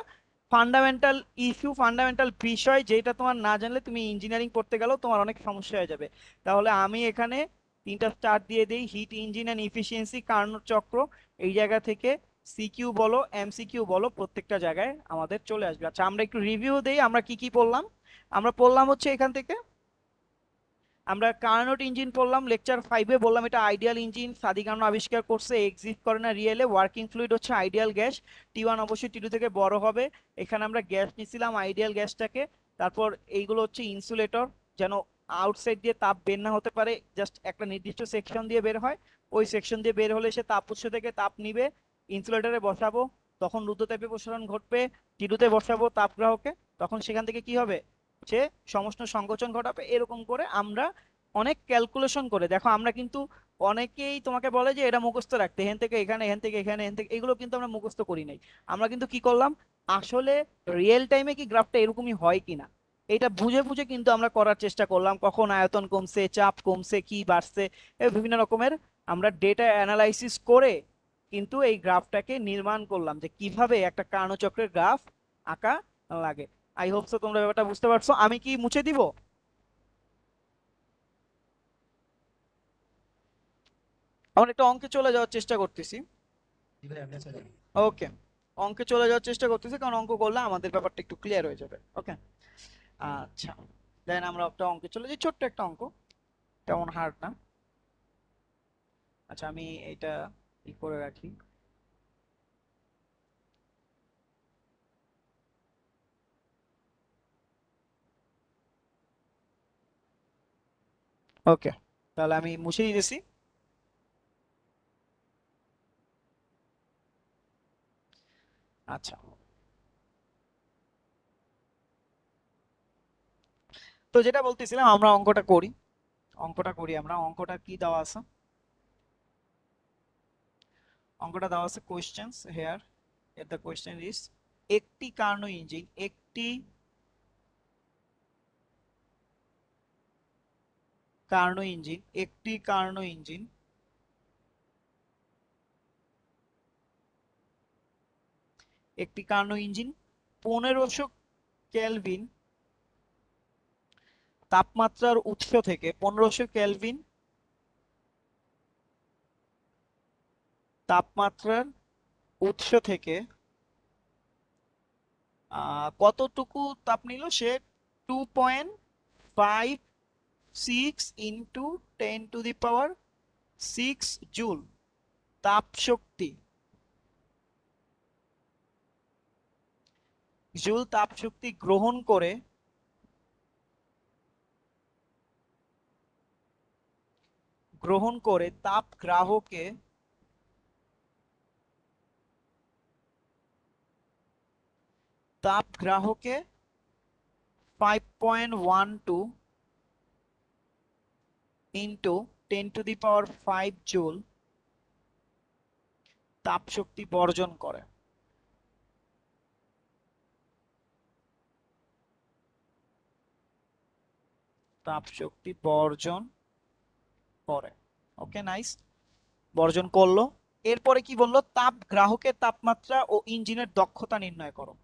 ফান্ডামেন্টাল ইস্যু, ফান্ডামেন্টাল বিষয়, যেটা তোমার না জানলে তুমি ইঞ্জিনিয়ারিং পড়তে গেলেও তোমার অনেক সমস্যা হয়ে যাবে। তাহলে আমি এখানে তিনটা স্টার দিয়ে দিই, hit engine and efficiency, Carnot চক্র, এই জায়গা থেকে সিকিউ বলো এমসিকিউ বলো প্রত্যেকটা জায়গায় আমাদের চলে আসবে। আচ্ছা, আমরা একটু রিভিউ দেই আমরা কি কি পড়লাম। আমরা পড়লাম হচ্ছে এখান থেকে আমরা কার্নোট ইঞ্জিন পড়লাম লেকচার 5-এ, বললাম এটা আইডিয়াল ইঞ্জিন, সাদি কার্নো আবিষ্কার করছে, এক্সিস্ট করে না রিয়েলে। ওয়ার্কিং ফ্লুইড হচ্ছে আইডিয়াল গ্যাস, টি ওয়ান অবশ্যই টি টু থেকে বড় হবে। এখানে আমরা গ্যাস নিছিলাম আইডিয়াল গ্যাসটাকে। তারপর এইগুলো হচ্ছে ইনসুলেটর, যেন আউটসাইড দিয়ে তাপ বের না হতে পারে, জাস্ট একটা নির্দিষ্ট সেকশন দিয়ে বের হয়, ওই সেকশন দিয়ে বের হলে সে তাপ উৎস থেকে তাপ নিবে, ইনসুলেটরে বসাবো, তখন রুদ্রতাপীয় প্রসারণ ঘটবে, টিডুতে বসাবো তাপগ্রাহকে, তখন সেখান থেকে কি হবে, সে সমষ্ণ সংকোচন ঘটাবে। এরকম করে আমরা অনেক ক্যালকুলেশন করে, দেখো আমরা কিন্তু অনেকেই তোমাকে বলে যে এটা মুখস্থ রাখতে, এখান থেকে এখানে, এখান থেকে এখানে, এখান থেকে, এগুলো কিন্তু আমরা মুখস্থ করি নাই। আমরা কিন্তু কি করলাম, আসলে রিয়েল টাইমে কি গ্রাফটা এরকমই হয় কিনা এটা বুঝে বুঝে কিন্তু আমরা করার চেষ্টা করলাম, কখন আয়তন কমছে, চাপ কমছে, কি বাড়ছে, বিভিন্ন রকমের আমরা ডেটা অ্যানালাইসিস করে কিন্তু এই গ্রাফটাকে নির্মাণ করলাম যে কিভাবে একটা কার্ণচক্রের গ্রাফ আঁকা লাগে। আই হোপ সো তোমরা ব্যাপারটা বুঝতে পারছো। আমি কি মুছে দিব? আমরা একটু অঙ্কে চলে যাওয়ার চেষ্টা করতেছি। ওকে, অঙ্কে চলে যাওয়ার চেষ্টা করতেছি, কারণ অঙ্ক করলে আমাদের ব্যাপারটা একটু ক্লিয়ার হয়ে যাবে। ওকে, আচ্ছা, দেন আমরা একটা অঙ্কে চলে যাই, ছোট্ট একটা অঙ্ক, তেমন হার্ড না। আচ্ছা, আমি এটা ই করে রাখি। ওকে, তাহলে আমি মুছে দিতেছি। আচ্ছা, তো যেটা বলতেছিলাম আমরা অঙ্কটা করি, অঙ্কটা করি আমরা। অঙ্কটা কি দেওয়া আছে, অঙ্কটা দেওয়া আছে questions here, at the question is একটি কার্নো ইঞ্জিন, একটি কার্নো ইঞ্জিন, একটি কার্নো ইঞ্জিন, একটি কার্নো ইঞ্জিন 1500 কেলভিন তাপমাত্রার উৎস থেকে, 1500 কেলভিন তাপমাত্রার উৎস থেকে কতটুকু তাপ নিল সে, 2.56 ইন্টু 10⁶ জুল তাপ শক্তি, জুল তাপ শক্তি গ্রহণ করে, গ্রহণ করে তাপ গ্রাহকে, তাপ গ্রাহকে 5.12 ইন্টু 10⁵ জুল তাপ শক্তি বর্জন করে। তাপ শক্তি বর্জন করে। ওকে, নাইস, বর্জন করলো। এরপরে কি বললো? তাপ গ্রাহকের তাপমাত্রা ও ইঞ্জিনের দক্ষতা নির্ণয় করো।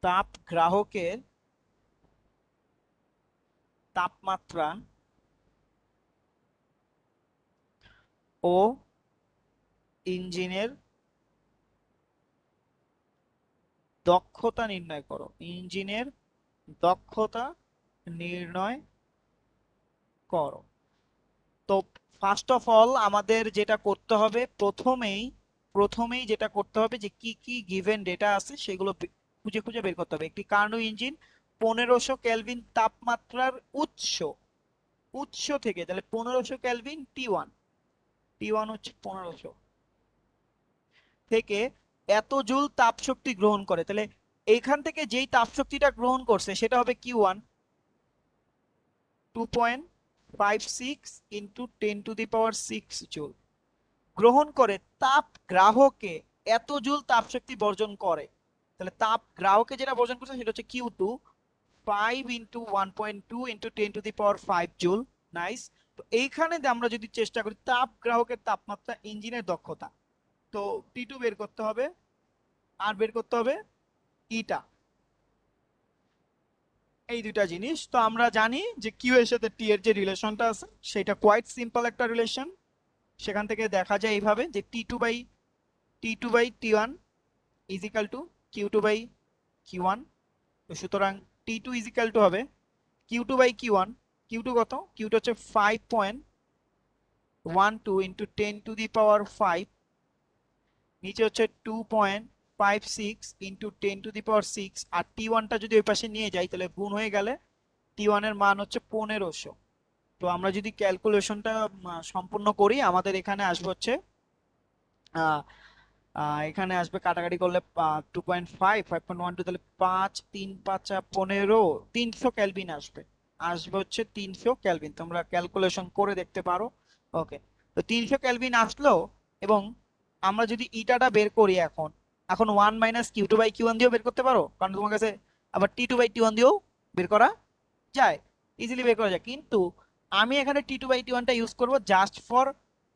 তাপ গ্রাহকের তাপমাত্রা ও ইঞ্জিনের দক্ষতা নির্ণয় করো। ইঞ্জিনের দক্ষতা নির্ণয় করো। তো ফার্স্ট অফ অল আমাদের যেটা করতে হবে, প্রথমেই যেটা করতে হবে যে কি কি গিভেন ডেটা আছে সেগুলো খুঁজে খুঁজে বের করতে হবে। একটি কার্নো ইঞ্জিন 1500 কেলভিন তাপমাত্রার উৎস থেকে, তাহলে 1500 কেলভিন টি ওয়ান হচ্ছে 1500 থেকে এত জুল তাপ শক্তি গ্রহণ করে। তাহলে এইখান থেকে যেই তাপ শক্তিটা গ্রহণ করছে সেটা হবে Q1, 2.56 ইন্টু 10⁶ জুল গ্রহণ করে। তাপ গ্রাহকে এত জুল তাপ শক্তি বর্জন করে। তাহলে তাপ গ্রাহকে যেটা বর্জন করছে সেটা হচ্ছে Q2, 5 into 1.2 into 10⁵ joule. Nice. তো এইখানে আমরা যদি চেষ্টা করি তাপ গ্রাহকের তাপমাত্রা, ইঞ্জিনের দক্ষতা, তো T2 বের করতে হবে আর বের করতে হবে ইটা। এই দুইটা জিনিস তো আমরা জানি যে কিউ এর সাথে টি এর যে রিলেশনটা আছে সেটা কোয়াইট সিম্পল একটা রিলেশন। সেখান থেকে দেখা যায় এইভাবে যে T2/T1 is equal two Q2/Q1। তো সুতরাং T2 ইজ ইকাল টু হবে Q2/Q1। Q2 কত? Q2 হচ্ছে 5.12 ইন্টু 10⁵, নিচে হচ্ছে 2.56 ইন্টু 10⁶। আর T1টা যদি ওই পাশে নিয়ে যাই তাহলে গুণ হয়ে গেলে T1 এর মান হচ্ছে 1500। তো আমরা যদি ক্যালকুলেশনটা সম্পূর্ণ করি আমাদের এখানে আসবে হচ্ছে এখানে আসবে কাটাকাটি করলে 2.5, 5.12, তাহলে 5 3 5 15, 300 কেলভিন আসবে। হচ্ছে 300 কেলভিন, তোমরা ক্যালকুলেশন করে দেখতে পারো। ওকে, তো 300 কেলভিন আসলো। এবং আমরা যদি ইটাটা বের করি এখন এখন 1 - Q2/Q1 দিয়েও বের করতে পারো, কারণ তোমার কাছে আবার T2/T1 দিয়েও বের করা যায়, ইজিলি বের করা যায়। কিন্তু আমি এখানে T2/T1টা ইউজ করব জাস্ট ফর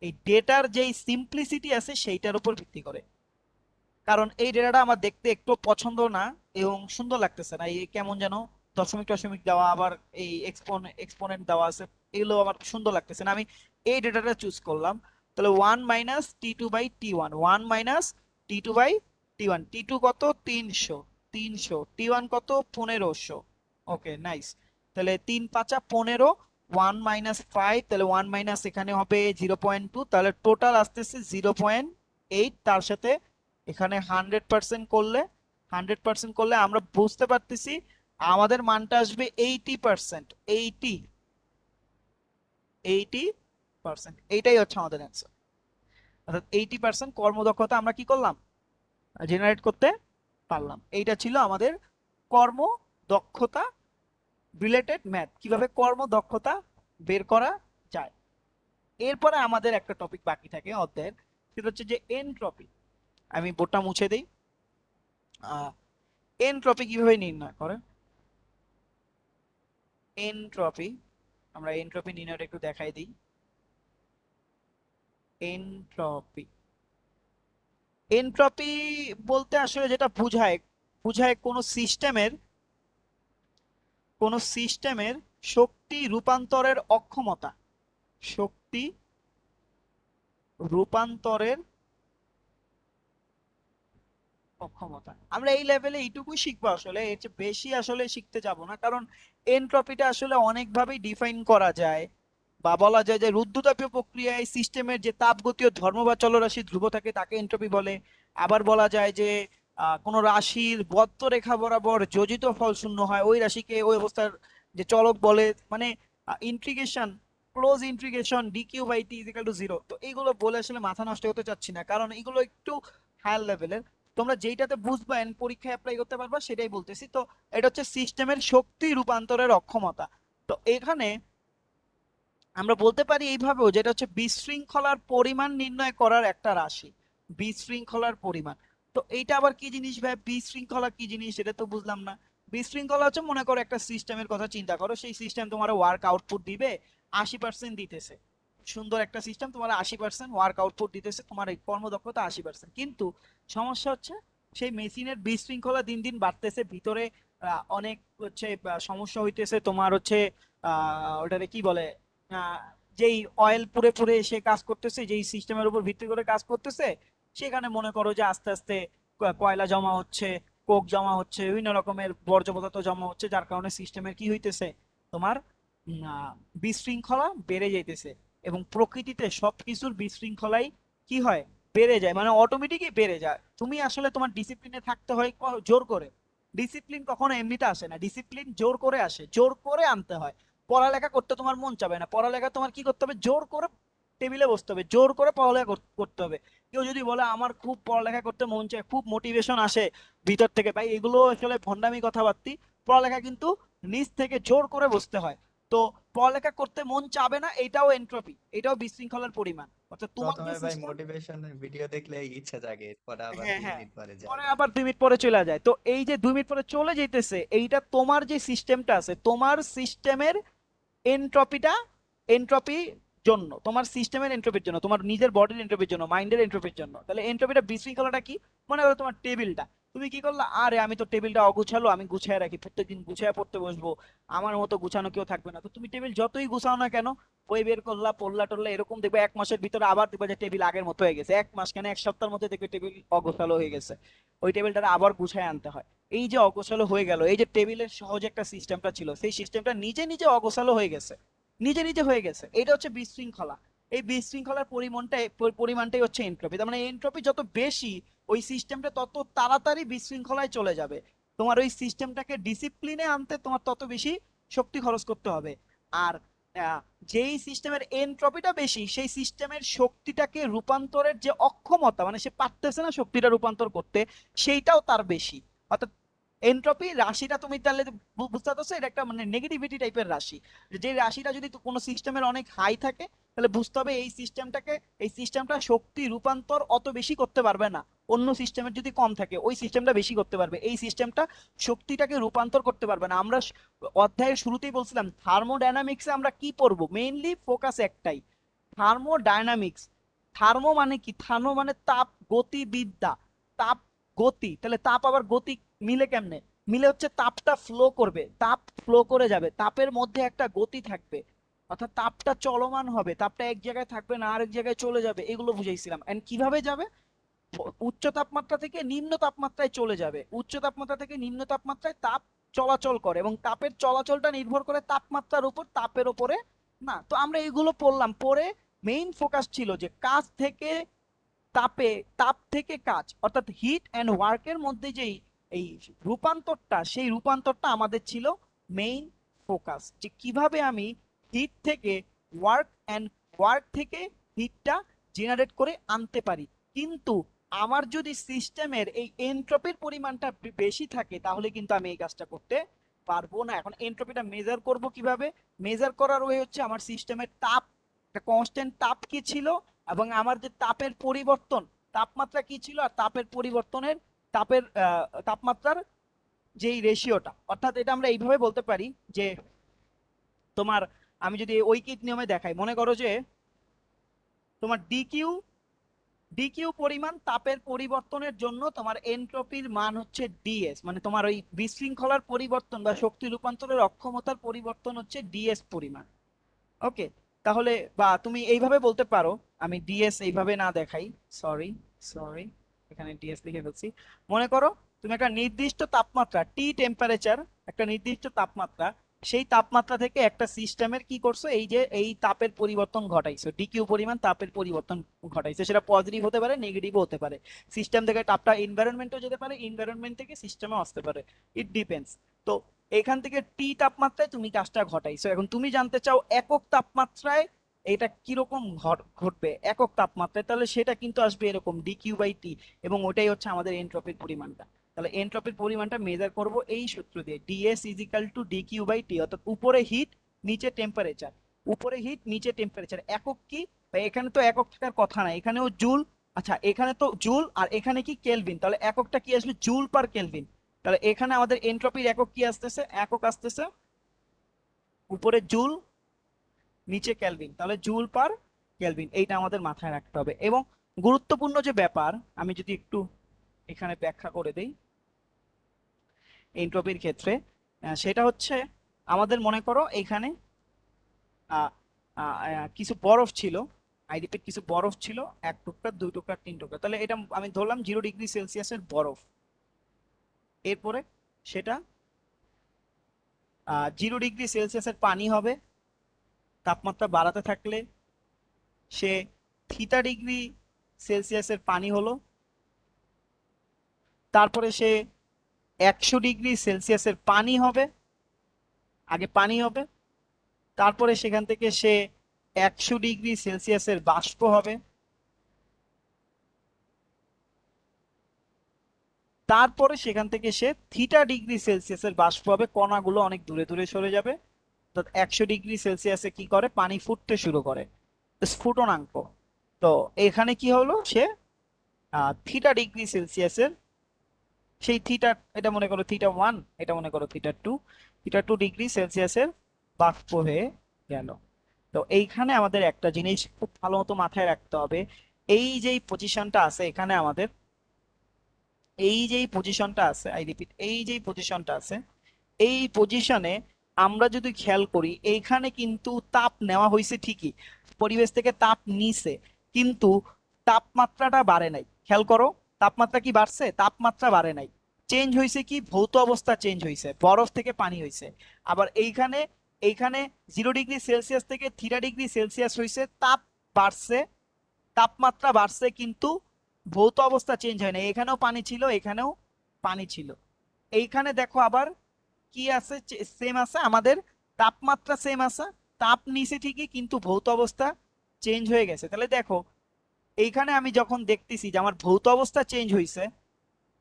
এই ডেটার যেই সিম্পলিসিটি আছে সেইটার উপর ভিত্তি করে। কারণ এই ডেটাটা আমার দেখতে একটু পছন্দ না এবং সুন্দর লাগতেছে না। এই কেমন যেন দশমিক টশমিক দেওয়া, আবার এই এক্সপোনেন্ট দেওয়া আছে, এগুলো আমার সুন্দর লাগতেছে না। আমি এই ডেটাটা চুজ করলাম। তাহলে 1 - T2/T1, 1 - T2/T1। T2 কত? 300, T1 কত? 1500। ওকে, নাইস। তাহলে 3 5 15, 1 - 5, তাহলে 1 মাইনাস এখানে হবে 0.2, তাহলে টোটাল আসতেছে 0.8। তার সাথে এখানে 100% করলে আমরা বুঝতে পারতেছি আমাদের মানটা আসবে 80%। 80%, এইটাই হচ্ছে আমাদের অ্যান্সার। অর্থাৎ 80% কর্মদক্ষতা আমরা কি করলাম? জেনারেট করতে পারলাম। এইটা ছিল আমাদের কর্মদক্ষতা রিলেটেড ম্যাথ, কিভাবে কর্মদক্ষতা বের করা যায়। এরপরে আমাদের একটা টপিক বাকি থাকে অধ্যায়ের, সেটা হচ্ছে যে এনট্রপি। আমি বোর্ডটা মুছে দিই। এনট্রপি কিভাবে নির্ণয় করে? এনট্রপি, আমরা এনট্রপি নির্ণয়টা একটু দেখাই দিই। এনট্রপি এনট্রপি বলতে আসলে যেটা বুঝায়, কোন সিস্টেমের শক্তি রূপান্তরের অক্ষমতা। শক্তি রূপান্তরের অক্ষমতা। আমরা এই লেভেলে এইটুকুই শিখবো, আসলে এর চেয়ে বেশি আসলে শিখতে যাব না। কারণ এনট্রপিটা আসলে অনেকভাবেই ডিফাইন করা যায়, বা বলা যায় যে রুদ্ধতাপীয় প্রক্রিয়ায় সিস্টেমের যে তাপগতীয় ধর্ম বা চলরাশি ধ্রুব থাকে তাকে এনট্রপি বলে। আবার বলা যায় যে কোনো রাশির বদ্ধ রেখা বরাবর যোজিত ফল শূন্য হয়, ওই রাশিকে ওই অবস্থার যে চলক বলে। মানে ইন্টিগ্রেশন, ক্লোজ ইন্টিগ্রেশন dQ/T = 0। তো এইগুলো বলে আসলে মাথা নষ্ট হতে চাচ্ছি না, কারণ এগুলো একটু হায়ার লেভেলের। তোমরা যেইটাতে বুঝবা পরীক্ষায় অ্যাপ্লাই করতে পারবা সেটাই বলতেছি। তো এটা হচ্ছে সিস্টেমের শক্তি রূপান্তরের অক্ষমতা। তো এখানে আমরা বলতে পারি এইভাবেও, যেটা হচ্ছে বিশৃঙ্খলার পরিমাণ নির্ণয় করার একটা রাশি, বিশৃঙ্খলার পরিমাণ। তো এইটা আবার কি জিনিস ভাই, বিশৃঙ্খলা কি জিনিস এটা তো বুঝলাম না। বিশৃঙ্খলা হচ্ছে, মনে করো একটা সিস্টেমের কথা চিন্তা করো, সেই সিস্টেম তোমার ওয়ার্ক আউটপুট দিবে 80% দিতেছে, সুন্দর একটা সিস্টেম তোমার 80% ওয়ার্ক আউটপুট দিতেছে, তোমার এই কর্মদক্ষতা 80%, কিন্তু সমস্যা হচ্ছে সেই মেশিনের বিশৃঙ্খলা দিন দিন বাড়তেছে, ভিতরে অনেক হচ্ছে সমস্যা হইতেছে, তোমার হচ্ছে ওটারে কি বলে, আহ, যেই অয়েল পুড়ে পুড়ে সে কাজ করতেছে, যেই সিস্টেমের উপর ভিত্তি করে কাজ করতেছে, সেখানে মনে করো যে আস্তে আস্তে কয়লা জমা হচ্ছে, কোক জমা হচ্ছে, বিভিন্ন রকমের বর্জ্য পদার্থ জমা হচ্ছে, যার কারণে সিস্টেমের কি হইতেছে, তোমার বিশৃঙ্খলা বেড়ে যাইতেছে। এবং প্রকৃতিতে সবকিছুর বিশৃঙ্খলাই কি হয়, বেড়ে যায়, মানে অটোমেটিকই বেড়ে যায়। তুমি আসলে তোমার ডিসিপ্লিনে থাকতে হয় জোর করে। ডিসিপ্লিন কখনো এমনিতে আসে না, ডিসিপ্লিন জোর করে আসে, জোর করে আনতে হয়। পড়ালেখা করতে তোমার মন চাবে না, পড়ালেখা তোমার কি করতে হবে, জোর করে টেবিলে বসতে হবে, জোর করে পড়ালেখা করতে হবে। কেউ যদি বলে আমার খুব পড়ালেখা করতে মন চায়, খুব মোটিভেশন আসে ভিতর থেকে, ভাই এগুলো আসলে ভণ্ডামি কথাবার্তি। পড়ালেখা কিন্তু নিজ থেকে জোর করে বসতে হয়। তো পড়ালেখা করতে মন চাবে না, এটাও এন্ট্রপি, এটাও বিশৃঙ্খলার পরিমাণ। অর্থাৎ তোমার যে প্রথমে ভাই সিস্টেম, মোটিভেশনের ভিডিও দেখলে ইচ্ছা জাগে, পরে আবার হ্যাঁ দুই হ্যাঁ, মিনিট পরে যায় পরে না। আবার 2 মিনিট পরে চলে যায়। তো এই যে 2 মিনিট পরে চলে যেতেছে, এইটা তোমার যে সিস্টেমটা আছে, তোমার সিস্টেমের এনট্রপিটা, এনট্রপি জন্য, তোমার সিস্টেমের এনট্রপির জন্য, তোমার নিজের বডির এনট্রপির জন্য, মাইন্ডের এনট্রপির জন্য। তাহলে এনট্রপিটা বিশৃঙ্খলাটা কি, মনে করো তোমার টেবিলটা, তুমি কি করলা, আরে আমি তো টেবিলটা অগুছালো, আমি গুছিয়ে রাখি, প্রত্যেকদিন গুছিয়ে পড়তে বসবো, আমার মতো গুছানো কেউ থাকবে না। তো তুমি টেবিল যতই গুছাও না কেন, বই বের করলা, পড়লা টরলা, এরকম দেখবে 1 মাসের ভিতরে আবার দেখবে যে টেবিল আগের মতো হয়ে গেছে। 1 মাস কেন, 1 সপ্তাহের মধ্যে দেখবে টেবিল অগোছালো হয়ে গেছে। ওই টেবিলটা আবার গুছায় আনতে হয়। এই যে অগোছালো হয়ে গেল, এই যে টেবিলের সহজ একটা সিস্টেমটা ছিল, সেই সিস্টেমটা নিজে নিজে অগোছালো হয়ে গেছে, নিজে নিজে হয়ে গেছে। এটা হচ্ছে বিশৃঙ্খলা। এই বিশৃঙ্খলার পরিমাণটাই হচ্ছে এনট্রপি। তার মানে এনট্রপি যত বেশি, ওই সিস্টেমটা তত তাড়াতাড়ি বিশৃঙ্খলায় চলে যাবে। তোমার ওই সিস্টেমটাকে ডিসিপ্লিনে আনতে তোমার তত বেশি শক্তি খরচ করতে হবে। আর আহ, যেই সিস্টেমের এনট্রপিটা বেশি, সেই সিস্টেমের শক্তিটাকে রূপান্তরের যে অক্ষমতা, মানে সে পারতেছে না শক্তিটা রূপান্তর করতে, সেইটাও তার বেশি। অর্থাৎ এনট্রপি রাশিটা তুমি তাহলে বুঝতে পারছো, এটা একটা মানে নেগেটিভিটি টাইপের রাশি। যে রাশিটা যদি কোনো সিস্টেমের অনেক হাই থাকে, তাহলে বুঝতে হবে এই সিস্টেমটাকে, এই সিস্টেমটা শক্তি রূপান্তর অত বেশি করতে পারবে না। অন্য সিস্টেমের যদি কম থাকে, ওই সিস্টেমটা বেশি করতে পারবে, এই সিস্টেমটা শক্তিটাকে রূপান্তর করতে পারবে না। আমরা অধ্যায়ের শুরুতেই বলছিলাম থার্মোডাইনামিক্সে আমরা কি পড়বো, মেইনলি ফোকাস একটাই, থার্মোডাইনামিক্স। থার্মো মানে কি, থার্মো মানে তাপ গতিবিদ্যা, তাপ গতি। তাহলে তাপ আবার গতি মিলে কেমনে, মিলে হচ্ছে তাপটা ফ্লো করবে, তাপ ফ্লো করে যাবে, তাপের মধ্যে একটা গতি থাকবে, অর্থাৎ তাপটা চলমান হবে, তাপটা এক জায়গায় থাকবে না, আরেক জায়গায় চলে যাবে, এগুলো বুঝাইছিলাম। এন্ড কিভাবে যাবে, উচ্চ তাপমাত্রা থেকে নিম্ন তাপমাত্রায় চলে যাবে, উচ্চ তাপমাত্রা থেকে নিম্ন তাপমাত্রায় তাপ চলাচল করে, এবং তাপের চলাচলটা নির্ভর করে তাপমাত্রার উপর, তাপের উপরে না। তো আমরা এগুলো পড়লাম, পরে মেইন ফোকাস ছিল যে কাজ থেকে তাপে, তাপ থেকে কাজ, অর্থাৎ হিট অ্যান্ড ওয়ার্কের মধ্যে যেই এই রূপান্তরটা, সেই রূপান্তরটা আমাদের ছিল মেইন ফোকাস, যে কিভাবে আমি হিট থেকে ওয়ার্ক, অ্যান্ড ওয়ার্ক থেকে হিটটা জেনারেট করে আনতে পারি। কিন্তু আমার যদি সিস্টেমের এই এনট্রপির পরিমাণটা বেশি থাকে, তাহলে কিন্তু আমি এই কাজটা করতে পারবো না। এখন এনট্রপিটা মেজার করব কিভাবে, মেজার করার ওয়ে হচ্ছে আমার সিস্টেমের তাপ, একটা কনস্ট্যান্ট তাপ কি ছিল, এবং আমার যে তাপের পরিবর্তন, তাপমাত্রা কি ছিল, আর তাপের পরিবর্তনের, তাপের তাপমাত্রার যেই রেশিওটা। অর্থাৎ এটা আমরা এইভাবে বলতে পারি যে তোমার, আমি যদি ঐকিক নিয়মে দেখাই, মনে করো যে তোমার ডিকিউ, ডিকিউ পরিমাণ তাপের পরিবর্তনের জন্য তোমার এনট্রপির মান হচ্ছে ডিএস, মানে তোমার ওই বিশৃঙ্খলার পরিবর্তন বা শক্তি রূপান্তরের অক্ষমতার পরিবর্তন হচ্ছে ডিএস পরিমাণ। ওকে, তাহলে বা তুমি এইভাবে বলতে পারো, আমি ডিএস এইভাবে না দেখাই, সরি, সরি, এখানে ডিএস লিখে ফেলছি। মনে করো তুমি একটা নির্দিষ্ট তাপমাত্রা, টি টেম্পারেচার, একটা নির্দিষ্ট তাপমাত্রা, সেই তাপমাত্রা থেকে একটা সিস্টেমের কি করছো, এই যে এই তাপের পরিবর্তন ঘটাইছো, ডিকিউ পরিমাণ তাপের পরিবর্তন ঘটাইছো, সেটা পজিটিভ হতে পারে, নেগেটিভও হতে পারে। সিস্টেম থেকে তাপটা এনভায়রনমেন্টও যেতে পারে, এনভায়রনমেন্ট থেকে সিস্টেমে আসতে পারে, ইট ডিপেন্ডস। তো এখান থেকে টি তাপমাত্রায় তুমি কাজটা ঘটাইছো, এখন তুমি জানতে চাও একক তাপমাত্রায় এটা কিরকম ঘটবে একক তাপমাত্রায়, তাহলে সেটা কিন্তু আসবে এরকম dq/t, এবং ওটাই হচ্ছে আমাদের এনট্রপির পরিমাণটা। তাহলে এনট্রপির পরিমাণটা মেজার করব এই সূত্র দিয়ে, ds = dq/t, অর্থাৎ উপরে হিট, নিচে টেম্পারেচার, উপরে হিট নিচে টেম্পারেচার। একক কি ভাই? এখানে তো একক থাকার কথা না, এখানেও জুল। আচ্ছা এখানে তো জুল আর এখানে কি কেলভিন, তাহলে এককটা কি আসবে? Joule per kelvin. তাহলে এখানে আমাদের এনট্রপির একক কি আসতেছে? একক আসতেছে উপরে জুল নিচে কেলভিন, তাহলে জুল পার কেলভিন, এইটা আমাদের মাথায় রাখতে হবে। এবং গুরুত্বপূর্ণ যে ব্যাপার, আমি যদি একটু এখানে ব্যাখ্যা করে দেই এনট্রপির ক্ষেত্রে, সেটা হচ্ছে আমাদের মনে করো এখানে আহ, কিছু বরফ ছিল, আই রিপিট কিছু বরফ ছিল, 1 টুকরা 2 টুকরা 3 টুকরা, তাহলে এটা আমি ধরলাম 0 ডিগ্রি সেলসিয়াসের বরফ। এরপরে সেটা 0 ডিগ্রি সেলসিয়াসের পানি হবে, তাপমাত্রা বাড়াতে থাকলে সে θ ডিগ্রি সেলসিয়াসের পানি হলো। তারপরে সে 100 ডিগ্রি সেলসিয়াসের পানি হবে, আগে পানি হবে, তারপরে সেখান থেকে সে 100 ডিগ্রি সেলসিয়াসের বাষ্প হবে, তারপরে সেখান থেকে সে θ ডিগ্রি সেলসিয়াসের বাষ্প হবে, কণাগুলো অনেক দূরে দূরে সরে যাবে। অর্থাৎ 100 ডিগ্রি সেলসিয়াসে কি করে? পানি ফুটতে শুরু করে, স্ফুটনাঙ্ক। তো এখানে কি হলো? সে θ ডিগ্রি সেলসিয়াসের সেই থিটা, এটা মনে করো θ1, এটা মনে করো θ2, θ2 ডিগ্রি সেলসিয়াসের বাষ্প হয়ে গেল। তো এইখানে আমাদের একটা জিনিস খুব ভালো মতো মাথায় রাখতে হবে, এই যেই পজিশনটা আছে এখানে আমাদের, এই যেই পজিশনটা আছে, আই রিপিট, এই যেই পজিশনটা আছে, এই পজিশনে আমরা যদি খেয়াল করি, এইখানে কিন্তু তাপ নেওয়া হয়েছে ঠিকই, পরিবেশ থেকে তাপ নিছে, কিন্তু তাপমাত্রাটা বাড়ে নাই। খেয়াল করো, তাপমাত্রা কি বাড়ছে? তাপমাত্রা বাড়ে নাই। চেঞ্জ হয়েছে কি? ভৌত অবস্থা চেঞ্জ হয়েছে, বরফ থেকে পানি হয়েছে। আবার এইখানে, এইখানে 0 ডিগ্রি সেলসিয়াস থেকে θ ডিগ্রি সেলসিয়াস হয়েছে, তাপ বাড়ছে, তাপমাত্রা বাড়ছে, কিন্তু ভৌত অবস্থা চেঞ্জ হয় না। এখানেও পানি ছিল, এখানেও পানি ছিল। এইখানে দেখো আবার কি আছে? সেম আছে, আমাদের তাপমাত্রা সেম আছে, তাপ নিচে ঠিকই, কিন্তু ভৌত অবস্থা চেঞ্জ হয়ে গেছে। তাহলে দেখো এইখানে আমি যখন দেখতেছি যে আমার ভৌত অবস্থা চেঞ্জ হয়েছে,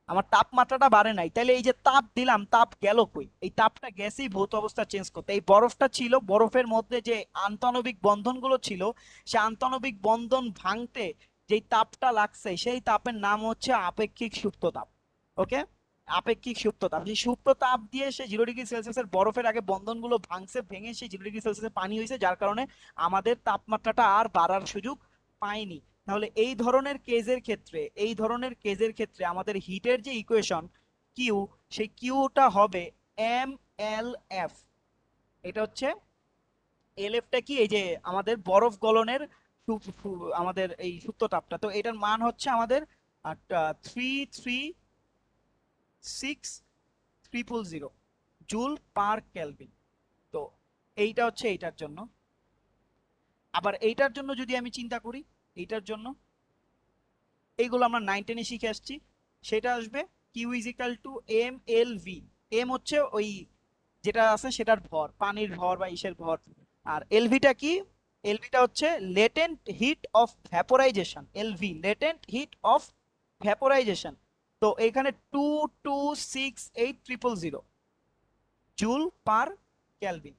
আমার তাপমাত্রাটা বাড়ে নাই, তাহলে এই যে তাপ দিলাম, তাপ গেল কই? এই তাপটা গেছেই ভৌত অবস্থা চেঞ্জ করতে। এই বরফটা ছিল, বরফের মধ্যে যে আন্তঃনবিক বন্ধনগুলো ছিল, সে আন্তঃনবিক বন্ধন ভাঙতে যেই তাপটা লাগছে, সেই তাপের নাম হচ্ছে আপেক্ষিক সুপ্ত তাপ। ওকে, আপেক্ষিক সুপ্ত তাপ। সেই সুপ্ত তাপ দিয়ে সে 0 ডিগ্রি সেলসিয়াসের বরফের আগে বন্ধনগুলো ভাঙছে, ভেঙে সেই 0 ডিগ্রি সেলসিয়াসের পানি হয়েছে, যার কারণে আমাদের তাপমাত্রাটা আর বাড়ার সুযোগ পায়নি। তাহলে এই ধরনের কেজের ক্ষেত্রে, এই ধরনের কেজের ক্ষেত্রে আমাদের হিটের যে ইকুয়েশন কিউ, সেই কিউটা হবে এম এল এফ। এটা হচ্ছে এল এফটা কি? এই যে আমাদের বরফ গলনের আমাদের এই সুপ্ত তাপটা, তো এটার মান হচ্ছে আমাদের 336,000 জুল পার কেলভিন। তো এইটা হচ্ছে এইটার জন্য। আবার এইটার জন্য যদি আমি চিন্তা করি, এইটার জন্য এইগুলো আমরা 9-10-এ শিখে আসছি, সেটা আসবে Q is equal to M L V. M হচ্ছে ওই যেটা আছে সেটার ভর, পানির ভর বা ইসের ভর। আর এলভিটা কি? এলভিটা হচ্ছে latent heat of vaporisation, LV latent heat of vaporisation. তো এখানে 2268000 জুল পার ক্যালভিন।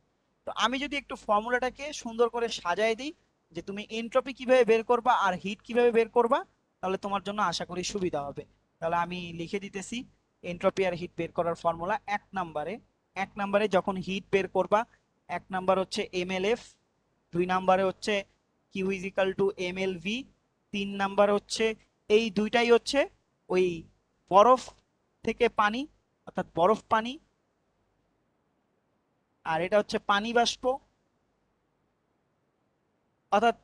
তো আমি যদি একটু ফর্মুলাটাকে সুন্দর করে সাজায় দিই, যে তুমি এনট্রপি কিভাবে বের করবা আর হিট কিভাবে বের করবা, তাহলে তোমার জন্য আশা করি সুবিধা হবে। তাহলে আমি লিখে দিতেছি এনট্রপি আর হিট বের করার ফর্মুলা। এক নম্বরে যখন হিট বের করবা, 1 নাম্বার হচ্ছে এমএলএফ, 2 নাম্বারে হচ্ছে Q is equal to MLV, 3 number হচ্ছে, এই দুইটাই হচ্ছে ওই বরফ থেকে পানি, অর্থাৎ বরফ পানি, আর এটা হচ্ছে পানি বাষ্প, অর্থাৎ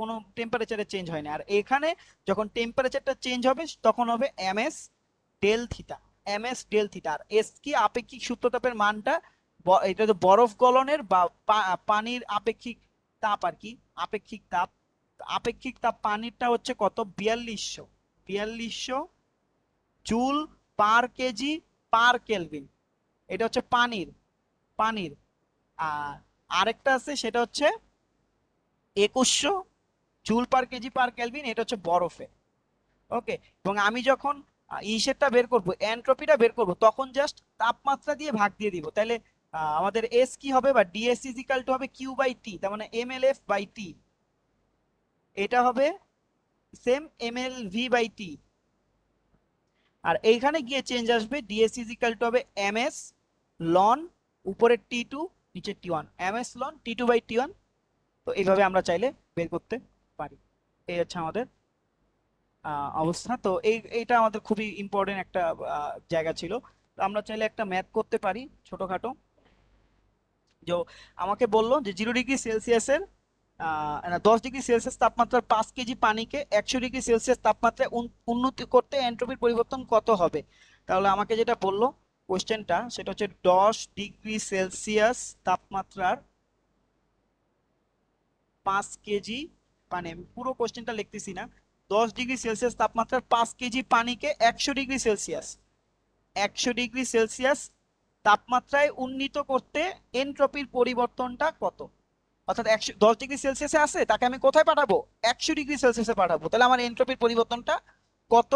কোনো টেম্পারেচারে চেঞ্জ হয় না। আর এখানে যখন টেম্পারেচারটা চেঞ্জ হবে তখন হবে MS del theta, MS del theta. আর এস কি? আপেক্ষিক সূত্রতাপের মানটা, এটা তো বরফ গলনের বা পানির আপেক্ষিক তাপ আর কি, আপেক্ষিক তাপ। আপেক্ষিক তাপ পানিরটা হচ্ছে কত? 4200 joule per KG per kelvin. এটা হচ্ছে পানির, পানির। আর আরেকটা আছে, সেটা হচ্ছে 2100 joule per KG per kelvin, এটা হচ্ছে বরফে। ওকে, এবং আমি যখন ইসেরটা বের করব, এনট্রপিটা বের করব, তখন জাস্ট তাপমাত্রা দিয়ে ভাগ দিয়ে দিব। তাহলে আমাদের এস কি হবে বা ডিএস ইজ ইকাল টু হবে কিউ বাই টি, তার মানে M L F by T. এটা হবে same M L V by T. আর এইখানে গিয়ে চেঞ্জ আসবে, ডিএস ইজ ইকাল টু হবে এম এস লন উপরে টি টু নিচে T one, M S ln T two by T one. তো এইভাবে আমরা চাইলে বের করতে পারি। এই হচ্ছে আমাদের অবস্থা। তো এইটা আমাদের খুবই ইম্পর্টেন্ট একটা জায়গা ছিল। তো আমরা চাইলে একটা ম্যাথ করতে পারি ছোটখাটো। যে আমাকে বললো যে 0 ডিগ্রি সেলসিয়াসের 10 ডিগ্রি সেলসিয়াস তাপমাত্রার 5 কেজি পানিকে 100 ডিগ্রি সেলসিয়াস তাপমাত্রায় উন্নতি করতে এন্ট্রপির পরিবর্তন কত হবে। তাহলে আমাকে যেটা বললো কোশ্চেনটা সেটা হচ্ছে 10 ডিগ্রি সেলসিয়াস তাপমাত্রার 5 কেজি পানি, আমি পুরো কোশ্চেনটা লিখতেছি না। 10 ডিগ্রি সেলসিয়াস তাপমাত্রার 5 কেজি পানিকে 100 ডিগ্রি সেলসিয়াস, 100 ডিগ্রি সেলসিয়াস তাপমাত্রায় উন্নীত করতে এনট্রপির পরিবর্তনটা কত। অর্থাৎ 10 ডিগ্রি সেলসিয়াসে আছে, তাকে আমি কোথায় পাঠাবো, 100 ডিগ্রি সেলসিয়াসে পাঠাবো। তাহলে আমার এনট্রপির পরিবর্তনটা কত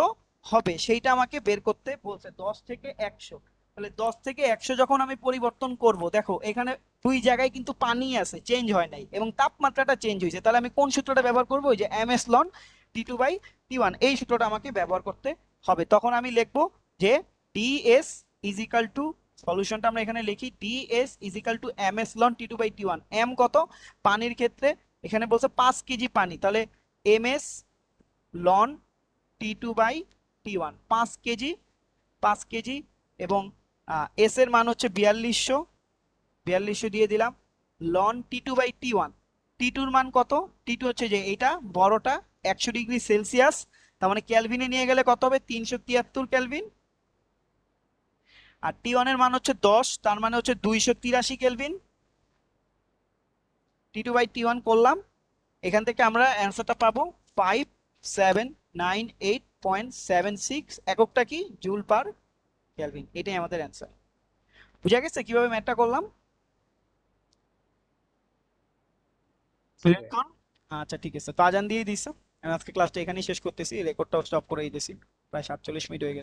হবে সেইটা আমাকে বের করতে বলছে। 10 থেকে 100, তাহলে 10 থেকে 100 যখন আমি পরিবর্তন করব, দেখো এখানে দুই জায়গায় কিন্তু পানি আছে, চেঞ্জ হয় নাই, এবং তাপমাত্রাটা চেঞ্জ হয়েছে। তাহলে আমি কোন সূত্রটা ব্যবহার করবো, ওই যে M S ln T two by T one, এই সূত্রটা আমাকে ব্যবহার করতে হবে। তখন আমি লিখবো যে ডিএস ইজ ইকাল টু, সলিউশনটা আমরা এখানে লিখি, dS is equal to M S ln T two by T one. M কত, পানির ক্ষেত্রে এখানে বলছে 5 কেজি পানি, তাহলে M S ln T two by T one, 5 kg, 5 kg. এবং এস এর মান হচ্ছে 4200, 4200 দিয়ে দিলাম। Ln T two by T one, T টুর মান কত, টি টু হচ্ছে যে এইটা বড়টা 100 ডিগ্রি সেলসিয়াস, তার মানে ক্যালভিনে নিয়ে গেলে কত হবে, 373 ক্যালভিন। আর টি ওয়ানের মান হচ্ছে 10, তার মানে হচ্ছে 283 kelvin. T two by T one করলাম, এখান থেকে আমরা অ্যান্সারটা পাবো 5798.76, এককটা কি, জুল পার কেলভিন। এটাই আমাদের অ্যান্সার। বুঝা গেছে কিভাবে ম্যাথটা করলাম? জি। আচ্ছা ঠিক আছে, তো আজান দিয়ে দিস। আমি আজকে ক্লাসটা এখানেই শেষ করতেছি, রেকর্ডটাও স্টপ করে দিতেছি, প্রায় 47 মিনিট হয়ে গেছে।